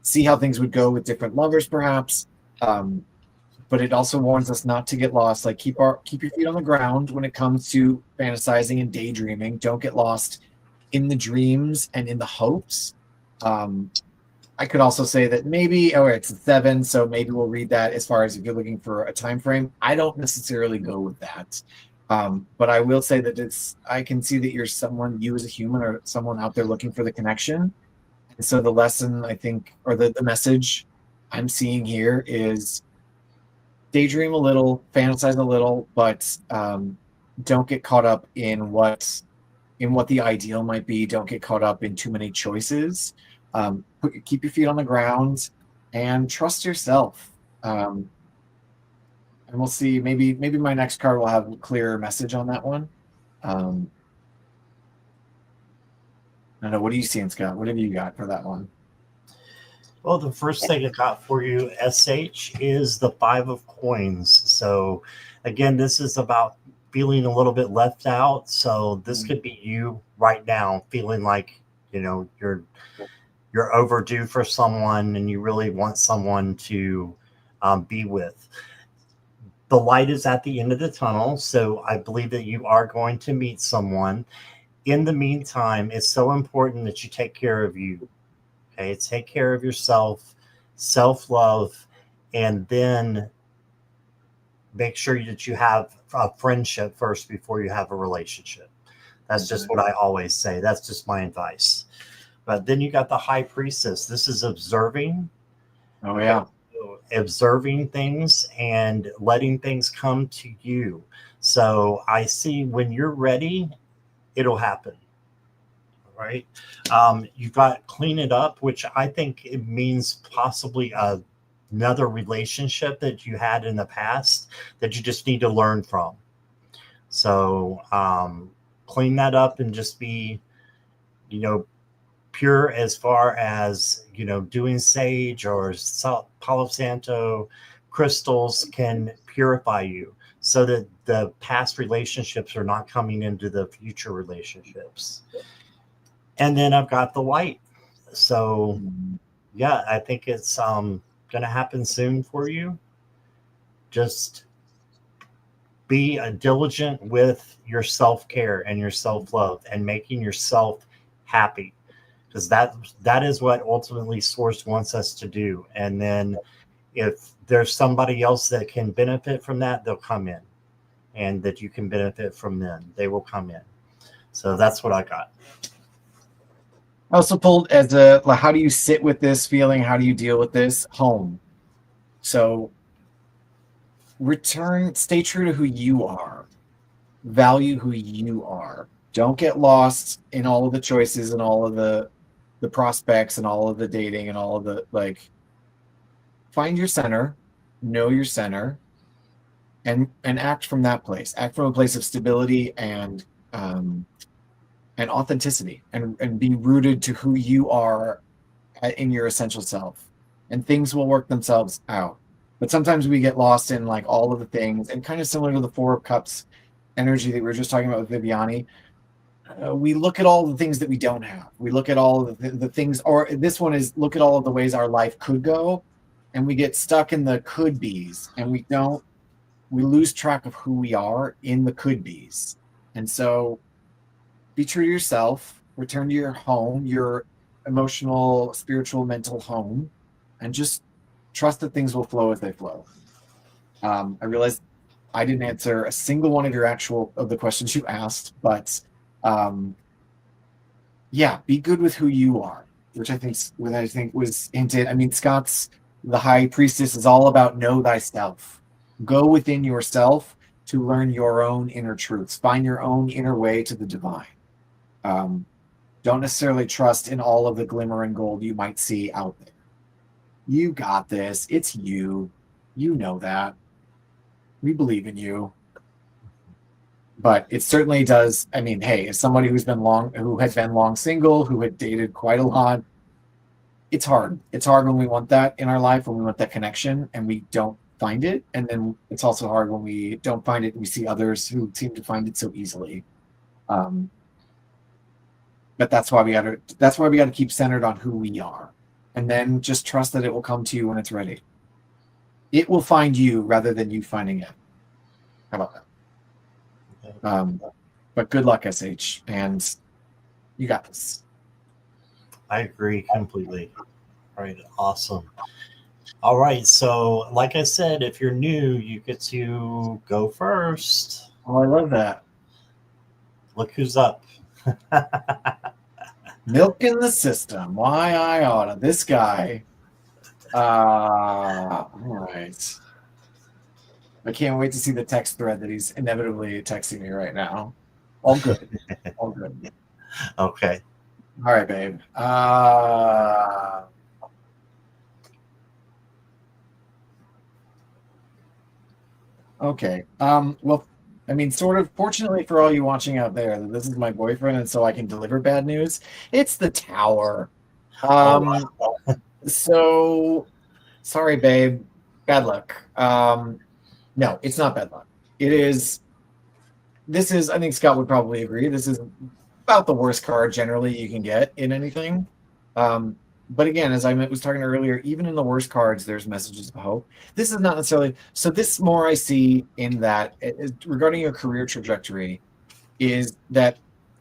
see how things would go with different lovers, perhaps. But it also warns us not to get lost. Like keep your feet on the ground when it comes to fantasizing and daydreaming. Don't get lost in the dreams and in the hopes. I could also say that maybe, it's a 7, so maybe we'll read that as far as if you're looking for a time frame. I don't necessarily go with that. But I will say that I can see that you as a human or someone out there looking for the connection. And so the lesson, I think, or the message I'm seeing here is daydream a little, fantasize a little, but don't get caught up in what the ideal might be. Don't get caught up in too many choices. Keep your feet on the ground and trust yourself. And we'll see. Maybe my next card will have a clearer message on that one. I don't know. What are you seeing, Scott? What have you got for that one? Well, the first thing I got for you, SH, is the 5 of Coins. So, again, this is about feeling a little bit left out. So this could be you right now, feeling like you're overdue for someone, and you really want someone to be with. The light is at the end of the tunnel, so I believe that you are going to meet someone. In the meantime, it's so important that you take care of you. Okay, take care of yourself, self-love, and then make sure that you have a friendship first before you have a relationship. That's just what I always say. That's just my advice. But then you got the high priestess. This is observing. Oh yeah. Observing things and letting things come to you. So I see when you're ready, it'll happen. Right. You've got clean it up, which I think it means possibly another relationship that you had in the past that you just need to learn from. So clean that up and just be, pure as far as, doing sage or Palo Santo crystals can purify you so that the past relationships are not coming into the future relationships. And then I've got the light. So yeah, I think it's going to happen soon for you. Just be diligent with your self-care and your self-love and making yourself happy, because that is what ultimately Source wants us to do. And then if there's somebody else that can benefit from that, they'll come in, and that you can benefit from them, they will come in. So that's what I got. I also pulled how do you sit with this feeling? How do you deal with this? Home. So stay true to who you are. Value who you are. Don't get lost in all of the choices and all of the prospects and all of the dating and all of the find your center, know your center, and act from that place. Act from a place of stability and authenticity, and be rooted to who you are in your essential self, and things will work themselves out. But sometimes we get lost in all of the things, and kind of similar to the Four of Cups energy that we were just talking about with Viviani. We look at all the things that we don't have. We look at all of the things, or this one is look at all of the ways our life could go, and we get stuck in the could be's, and we lose track of who we are in the could be's. And so be true to yourself, return to your home, your emotional, spiritual, mental home, and just trust that things will flow as they flow. I realized I didn't answer a single one of the questions you asked, but yeah, be good with who you are, which I think was hinted. I mean, Scott's the High Priestess is all about know thyself. Go within yourself to learn your own inner truths. Find your own inner way to the divine. Don't necessarily trust in all of the glimmer and gold you might see out there. You got this. It's you. You know that. We believe in you. But it certainly does. I mean, hey, as somebody who had been long single, who had dated quite a lot, it's hard. It's hard when we want that in our life, when we want that connection and we don't find it. And then it's also hard when we don't find it and we see others who seem to find it so easily. But that's why we got to keep centered on who we are, and then just trust that it will come to you when it's ready. It will find you rather than you finding it. How about that? But good luck, SH, and you got this. I agree completely. All right, awesome. All right, so like I said, if you're new, you get to go first. Oh, I love that. Look who's up. Milk in the system. Why I oughta. This guy. All right. I can't wait to see the text thread that he's inevitably texting me right now. All good. All good. Okay. All right, babe. Okay. Well, I mean, sort of, fortunately for all you watching out there, this is my boyfriend, and so I can deliver bad news. It's the Tower. So, sorry, babe. Bad luck. No, it's not bad luck. This is, I think Scott would probably agree, this is about the worst card generally you can get in anything. But again, as I was talking earlier, even in the worst cards, there's messages of hope. This is not necessarily, so this more I see in that regarding your career trajectory is that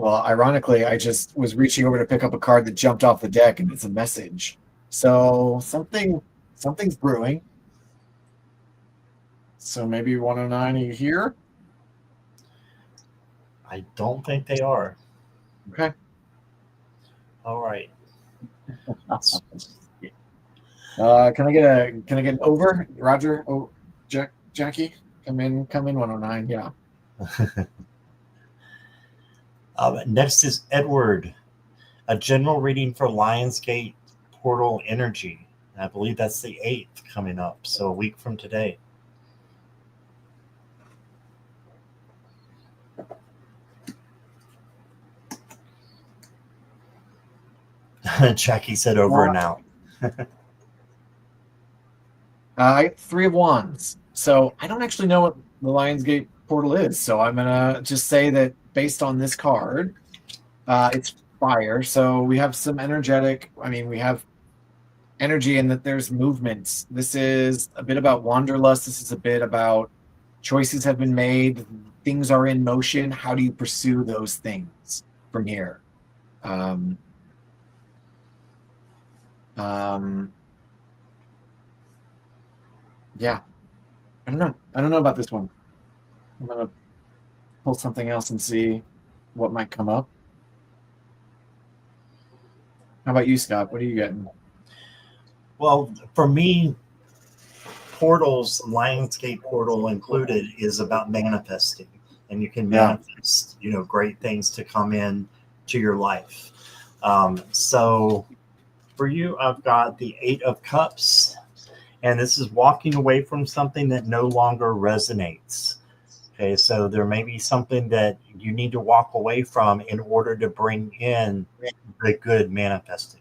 Well, ironically, I just was reaching over to pick up a card that jumped off the deck, and it's a message. So something's brewing. So maybe 109, are you here? I don't think they are. Okay. All right. Can I get an over? Roger, oh, Jackie, come in 109. Yeah. Next is Edward, a general reading for Lionsgate Portal Energy. I believe that's the 8th coming up, so a week from today. Jackie said over and out. Three of Wands. So I don't actually know what the Lionsgate portal is. So I'm gonna just say that based on this card, it's fire. So we have some energetic. I mean, we have energy in that there's movements. This is a bit about wanderlust. This is a bit about choices have been made. Things are in motion. How do you pursue those things from here? Yeah, I don't know. I don't know about this one. I'm gonna pull something else and see what might come up. How about you, Scott? What are you getting? Well, for me, portals, Lionsgate portal included, is about manifesting, and you can manifest, great things to come in to your life. So for you, I've got the 8 of Cups, and this is walking away from something that no longer resonates. Okay, so there may be something that you need to walk away from in order to bring in the good manifesting.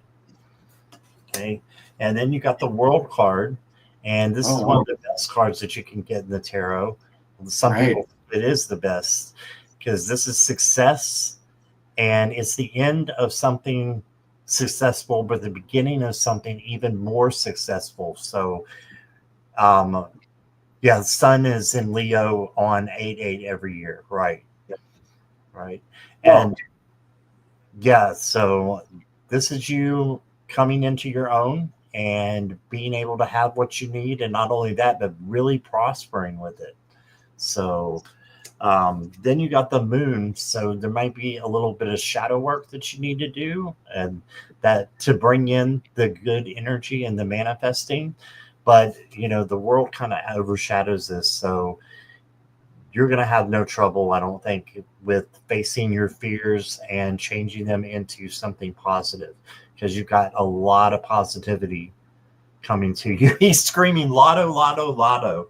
Okay, and then you got the World card, and this is one of the best cards that you can get in the tarot. Some people, it is the best because this is success, and it's the end of something successful, but the beginning of something even more successful. So, the sun is in Leo on 8/8 every year, right? Right, and so this is you coming into your own and being able to have what you need, and not only that, but really prospering with it. So then you got the moon, so there might be a little bit of shadow work that you need to do, and that to bring in the good energy and the manifesting. But the world kind of overshadows this, so you're going to have no trouble, I don't think, with facing your fears and changing them into something positive, because you've got a lot of positivity coming to you. He's screaming lotto, lotto, lotto.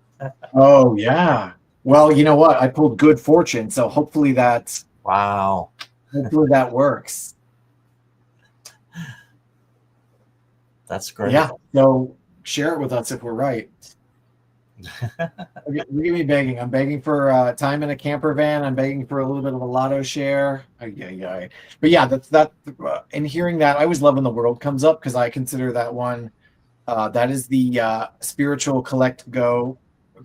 Oh yeah. Well, you know what? I pulled good fortune, so hopefully that's wow. Hopefully that works. That's great. Yeah. So share it with us if we're right. Look at me begging. I'm begging for time in a camper van. I'm begging for a little bit of a lotto share. But yeah, that's that. And hearing that, I always love when the world comes up, because I consider that one. That is the spiritual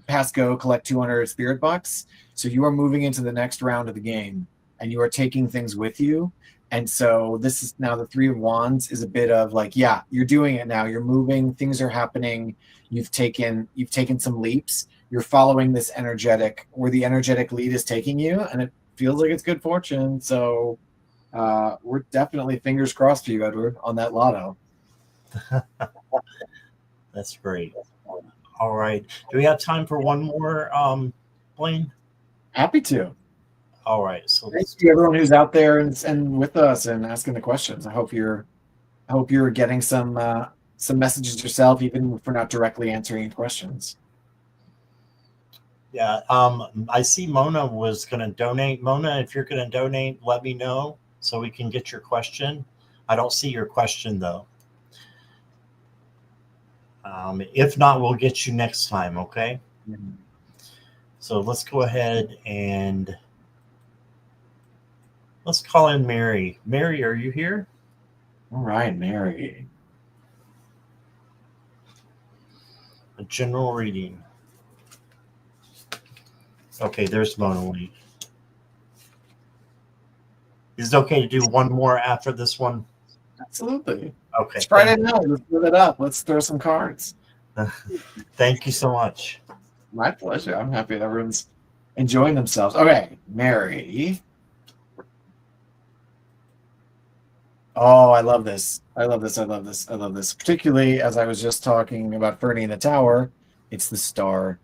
pass go, collect 200 spirit bucks. So you are moving into the next round of the game, and you are taking things with you. And so this is now the 3 of Wands is a bit of like, yeah, you're doing it now. You're moving. Things are happening. You've taken some leaps. You're following this where the energetic lead is taking you, and it feels like it's good fortune. So we're definitely fingers crossed for you, Edward, on that lotto. That's great. All right. Do we have time for one more, Blaine? Happy to. All right. So thank you, everyone who's out there and with us and asking the questions. I hope you're getting some messages yourself, even if we're not directly answering questions. Yeah. I see Mona was going to donate. Mona, if you're going to donate, let me know so we can get your question. I don't see your question though. If not, we'll get you next time. Okay. Mm-hmm. So let's go ahead and let's call in Mary. Mary, are you here? All right, Mary. A general reading. Okay, there's Mona Lee. Is it okay to do one more after this one? Absolutely. Okay. It's Friday night. Let's give it up. Let's throw some cards. Thank you so much. My pleasure. I'm happy that everyone's enjoying themselves. Okay, Mary. Oh, I love this. I love this. I love this. I love this. Particularly as I was just talking about Fernie in the Tower, it's the star.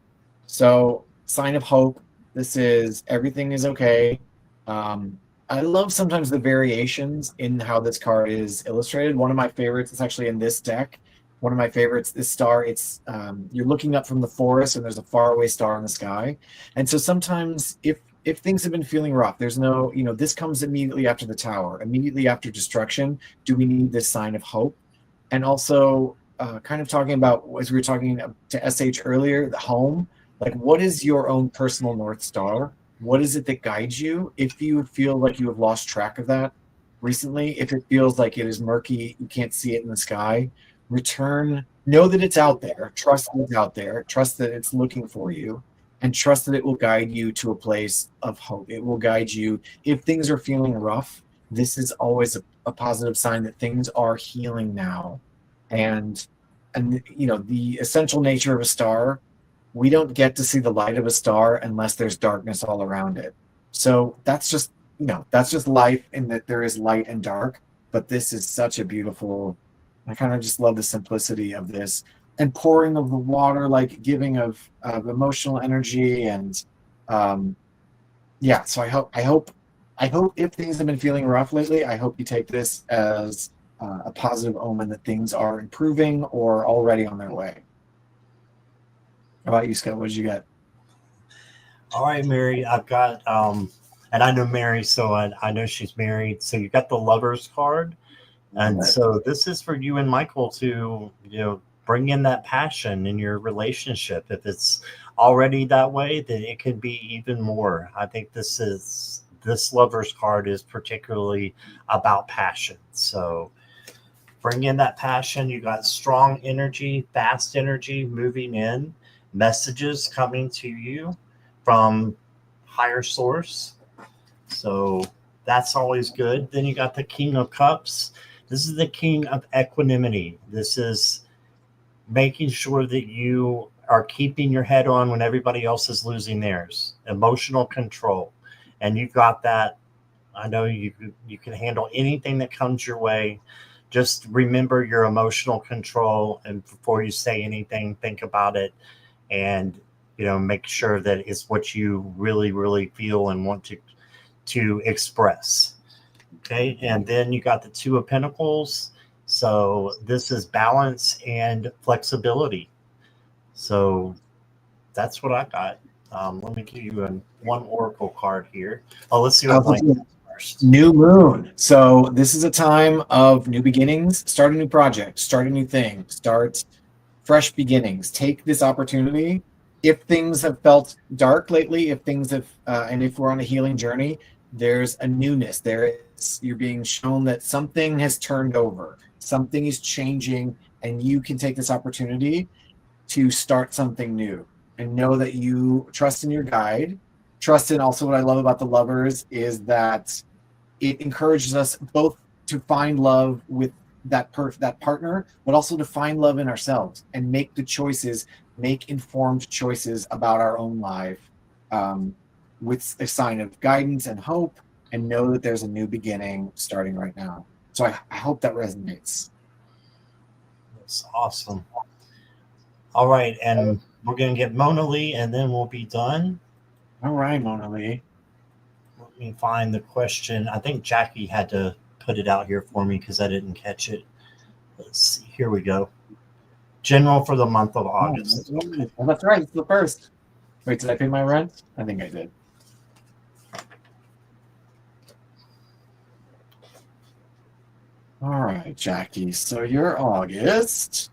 So, sign of hope. This is everything is okay. I love sometimes the variations in how this card is illustrated. One of my favorites is actually in this deck. One of my favorites, this star, it's you're looking up from the forest and there's a faraway star in the sky. And so sometimes if things have been feeling rough, there's no, this comes immediately after the tower, immediately after destruction. Do we need this sign of hope? And also, kind of talking about, as we were talking to SH earlier, the home, like what is your own personal North Star? What is it that guides you? If you feel like you have lost track of that recently, if it feels like it is murky, you can't see it in the sky, return, know that it's out there, trust that it's out there, trust that it's looking for you, and trust that it will guide you to a place of hope. It will guide you. If things are feeling rough, this is always a positive sign that things are healing now. And the essential nature of a star, we don't get to see the light of a star unless there's darkness all around it. So that's just life, in that there is light and dark. But this is such a beautiful, I kind of just love the simplicity of this, and pouring of the water, like giving of emotional energy. And so I hope if things have been feeling rough lately, I hope you take this as a positive omen that things are improving or already on their way. How about you, Scott? What did you get? All right, Mary, I've got, and I know Mary, so I know she's married. So you got the Lover's card. And so this is for you and Michael to, bring in that passion in your relationship. If it's already that way, then it can be even more. I think this Lover's card is particularly about passion. So bring in that passion. You got strong energy, fast energy moving in, messages coming to you from higher source. So that's always good. Then you got the King of Cups. This is the king of equanimity. This is making sure that you are keeping your head on when everybody else is losing theirs. Emotional control. And you've got that. I know you can handle anything that comes your way. Just remember your emotional control, and before you say anything, think about it, and make sure that it's what you really, really feel and want to express. Okay, and then you got the Two of Pentacles. So this is balance and flexibility. So that's what I got. Let me give you one oracle card here. Oh, let's see what Blaine has first. New moon. So this is a time of new beginnings. Start a new project. Start a new thing. Start fresh beginnings. Take this opportunity. If things have felt dark lately, if things have, and if we're on a healing journey, there's a newness. You're being shown that something has turned over, something is changing, and you can take this opportunity to start something new. And know that you trust in your guide. Trust in, also what I love about the Lovers is that it encourages us both to find love with that partner, but also to find love in ourselves and make informed choices about our own life, with a sign of guidance and hope, and know that there's a new beginning starting right now. So I hope that resonates. That's awesome. All right, and we're going to get Mona Lee, and then we'll be done. All right, Mona Lee. Let me find the question. I think Jackie had to put it out here for me because I didn't catch it. Let's see. Here we go. General for the month of August. Okay. Well, that's right. It's the first. Wait, did I pay my rent? I think I did. All right, Jackie. So you're August.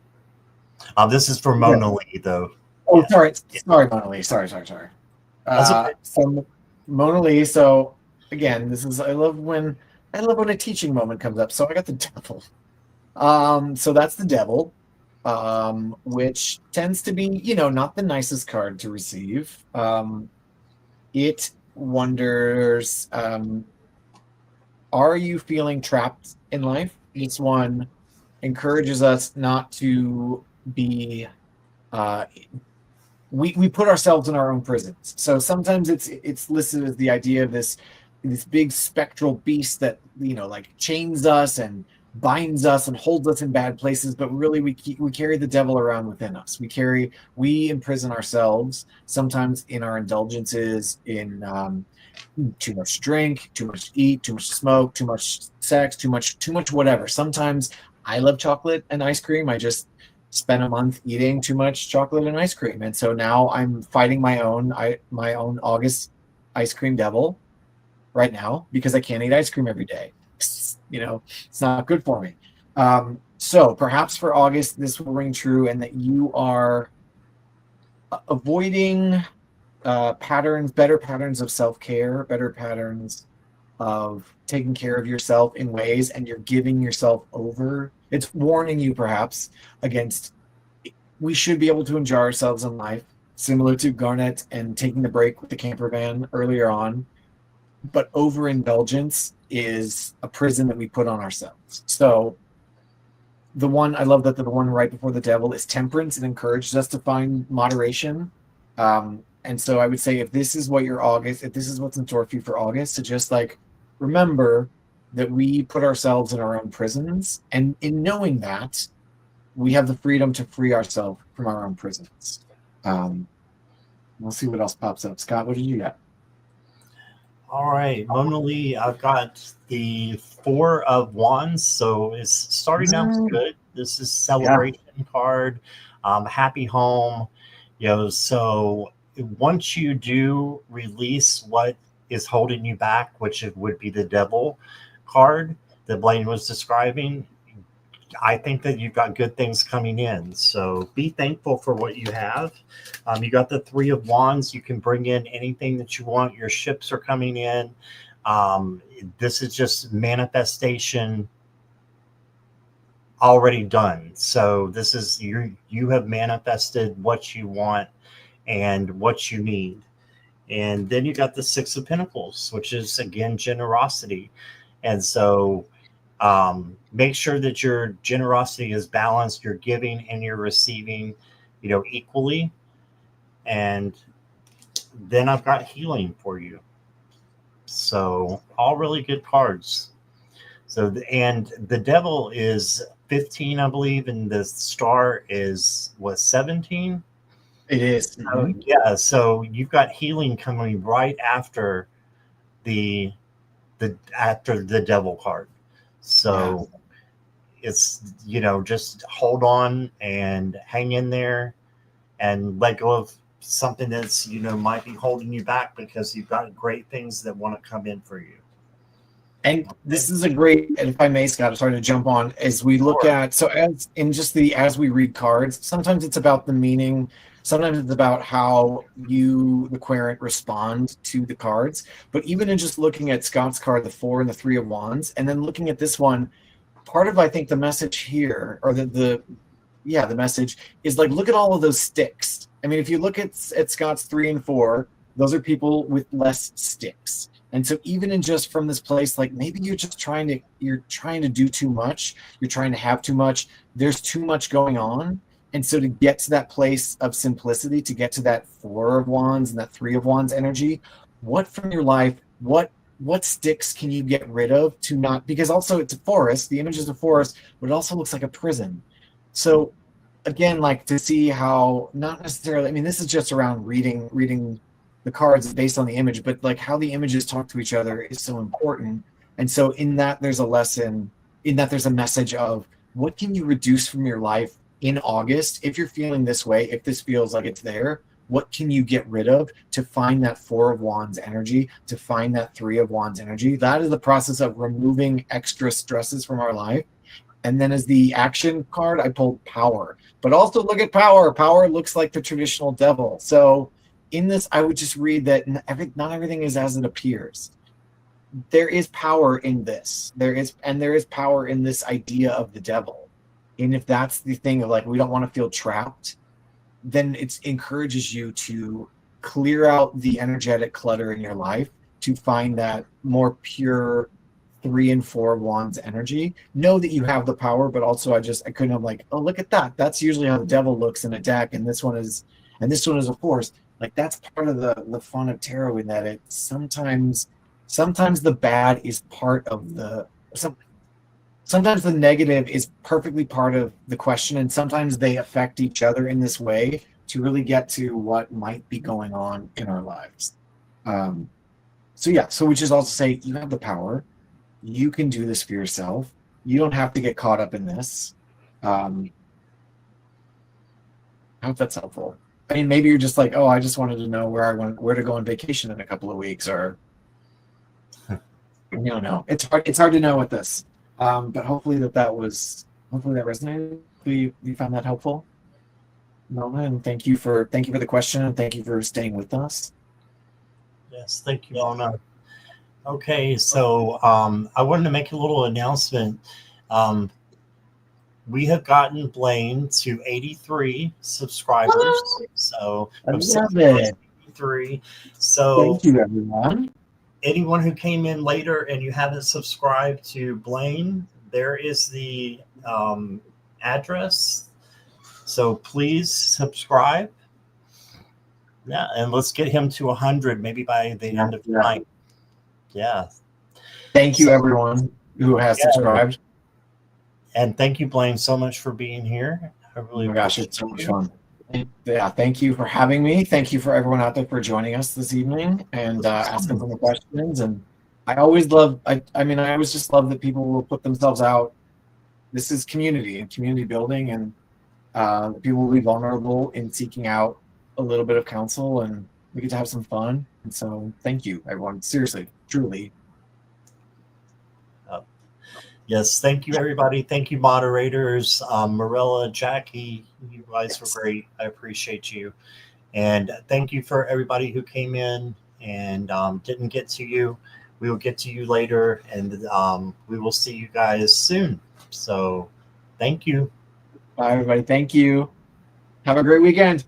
This is for Mona Lee, though. Oh, yes. Sorry, Mona Lee. Sorry. Okay. So Mona Lee. So again, I love when a teaching moment comes up. So I got the devil. So that's the devil, which tends to be, not the nicest card to receive. It wonders, Are you feeling trapped in life? This one encourages us not to be uh, we put ourselves in our own prisons. So sometimes it's listed as the idea of this big spectral beast that like chains us and binds us and holds us in bad places. But really, we carry the devil around within us. We imprison ourselves sometimes in our indulgences, in too much drink, too much eat, too much smoke, too much sex, too much whatever. Sometimes I love chocolate and ice cream. I just spent a month eating too much chocolate and ice cream, and so now I'm fighting my own August ice cream devil right now because I can't eat ice cream every day. It's not good for me. So perhaps for August this will ring true, and that you are avoiding better patterns of self-care, better patterns of taking care of yourself in ways, and you're giving yourself over. It's warning you perhaps against, we should be able to enjoy ourselves in life, similar to Garnet and taking the break with the camper van earlier on. But overindulgence is a prison that we put on ourselves. So the one I love, that the one right before the devil is temperance. It encourages us to find moderation. And so I would say, if this is if this is what's in store for you for August, to just like remember that we put ourselves in our own prisons, and in knowing that, we have the freedom to free ourselves from our own prisons. We'll see what else pops up. Scott, what did you get? All right, Mona Lee, I've got the Four of Wands, so it's starting out good. This is celebration card, happy home, so once you do release what is holding you back, which it would be the devil card that Blaine was describing, I think that you've got good things coming in. So be thankful for what you have. You got the Three of Wands. You can bring in anything that you want. Your ships are coming in. This is just manifestation already done. So this is you have manifested what you want and what you need. And then you got the Six of Pentacles, which is again generosity. And so make sure that your generosity is balanced, you're giving and you're receiving, equally. And then I've got healing for you. So all really good cards. So and the devil is 15, I believe, and the star is 17. It is. So, yeah, so you've got healing coming right after the devil card. So it's, just hold on and hang in there and let go of something that's, might be holding you back, because you've got great things that want to come in for you. And this is a great, and if I may, Scott, sorry to jump on, as we look at, so as we read cards, sometimes it's about the meaning, sometimes it's about how you, the querent, respond to the cards. But even in just looking at Scott's card, the Four and the Three of Wands, and then looking at this one, part of, I think, the message here, or the message is like, look at all of those sticks. I mean, if you look at Scott's 3 and 4, those are people with less sticks. And so even in just from this place, like maybe you're trying to do too much, you're trying to have too much, there's too much going on. And so to get to that place of simplicity, to get to that Four of Wands and that Three of Wands energy, what from your life, what sticks can you get rid of to not, because also it's a forest, the image is a forest, but it also looks like a prison. So again, like to see how, not necessarily, I mean, this is just around reading the cards based on the image, but like how the images talk to each other is so important. And so in that there's a lesson, in that there's a message of what can you reduce from your life in August. If you're feeling this way, if this feels like it's there, what can you get rid of to find that Four of Wands energy, to find that Three of Wands energy? That is the process of removing extra stresses from our life. And then as the action card, I pulled Power. But also look at Power. Power looks like the traditional devil. So in this, I would just read that not everything is as it appears. There is power in this. There is power in this idea of the devil. And if that's the thing of like, we don't want to feel trapped, then it encourages you to clear out the energetic clutter in your life, to find that more pure 3 and 4 of wands energy, know that you have the power, but also I couldn't have like, oh, look at that. That's usually how the devil looks in a deck, and this one is a force. Like that's part of the fun of tarot, in that it sometimes the bad is part of sometimes the negative is perfectly part of the question, and sometimes they affect each other in this way to really get to what might be going on in our lives. So which is also say you have the power, you can do this for yourself, you don't have to get caught up in this. I hope that's helpful. I mean, maybe you're just like, oh, I just wanted to know where to go on vacation in a couple of weeks, or you don't know. It's hard to know with this. But hopefully that resonated. You found that helpful, Mona, and thank you for the question, and thank you for staying with us. Yes, thank you, Mona. Okay, so I wanted to make a little announcement. We have gotten Blaine to 83 subscribers. So I love it. 83. So thank you, everyone. Anyone who came in later and you haven't subscribed to Blaine, there is the address. So please subscribe. Yeah, and let's get him to 100 maybe by the end of the night. Yeah. Thank you, everyone who has subscribed. And thank you, Blaine, so much for being here. I really it's so much fun. Yeah, thank you for having me. Thank you for everyone out there for joining us this evening and asking some questions. And I always love, I always just love that people will put themselves out. This is community and community building, and people will be vulnerable in seeking out a little bit of counsel, and we get to have some fun. And so thank you, everyone. Seriously, truly. Yes, thank you, everybody. Thank you, moderators. Marilla, Jackie, you guys were great. I appreciate you. And thank you for everybody who came in and didn't get to you. We will get to you later, and we will see you guys soon. So thank you. Bye, everybody. Thank you. Have a great weekend.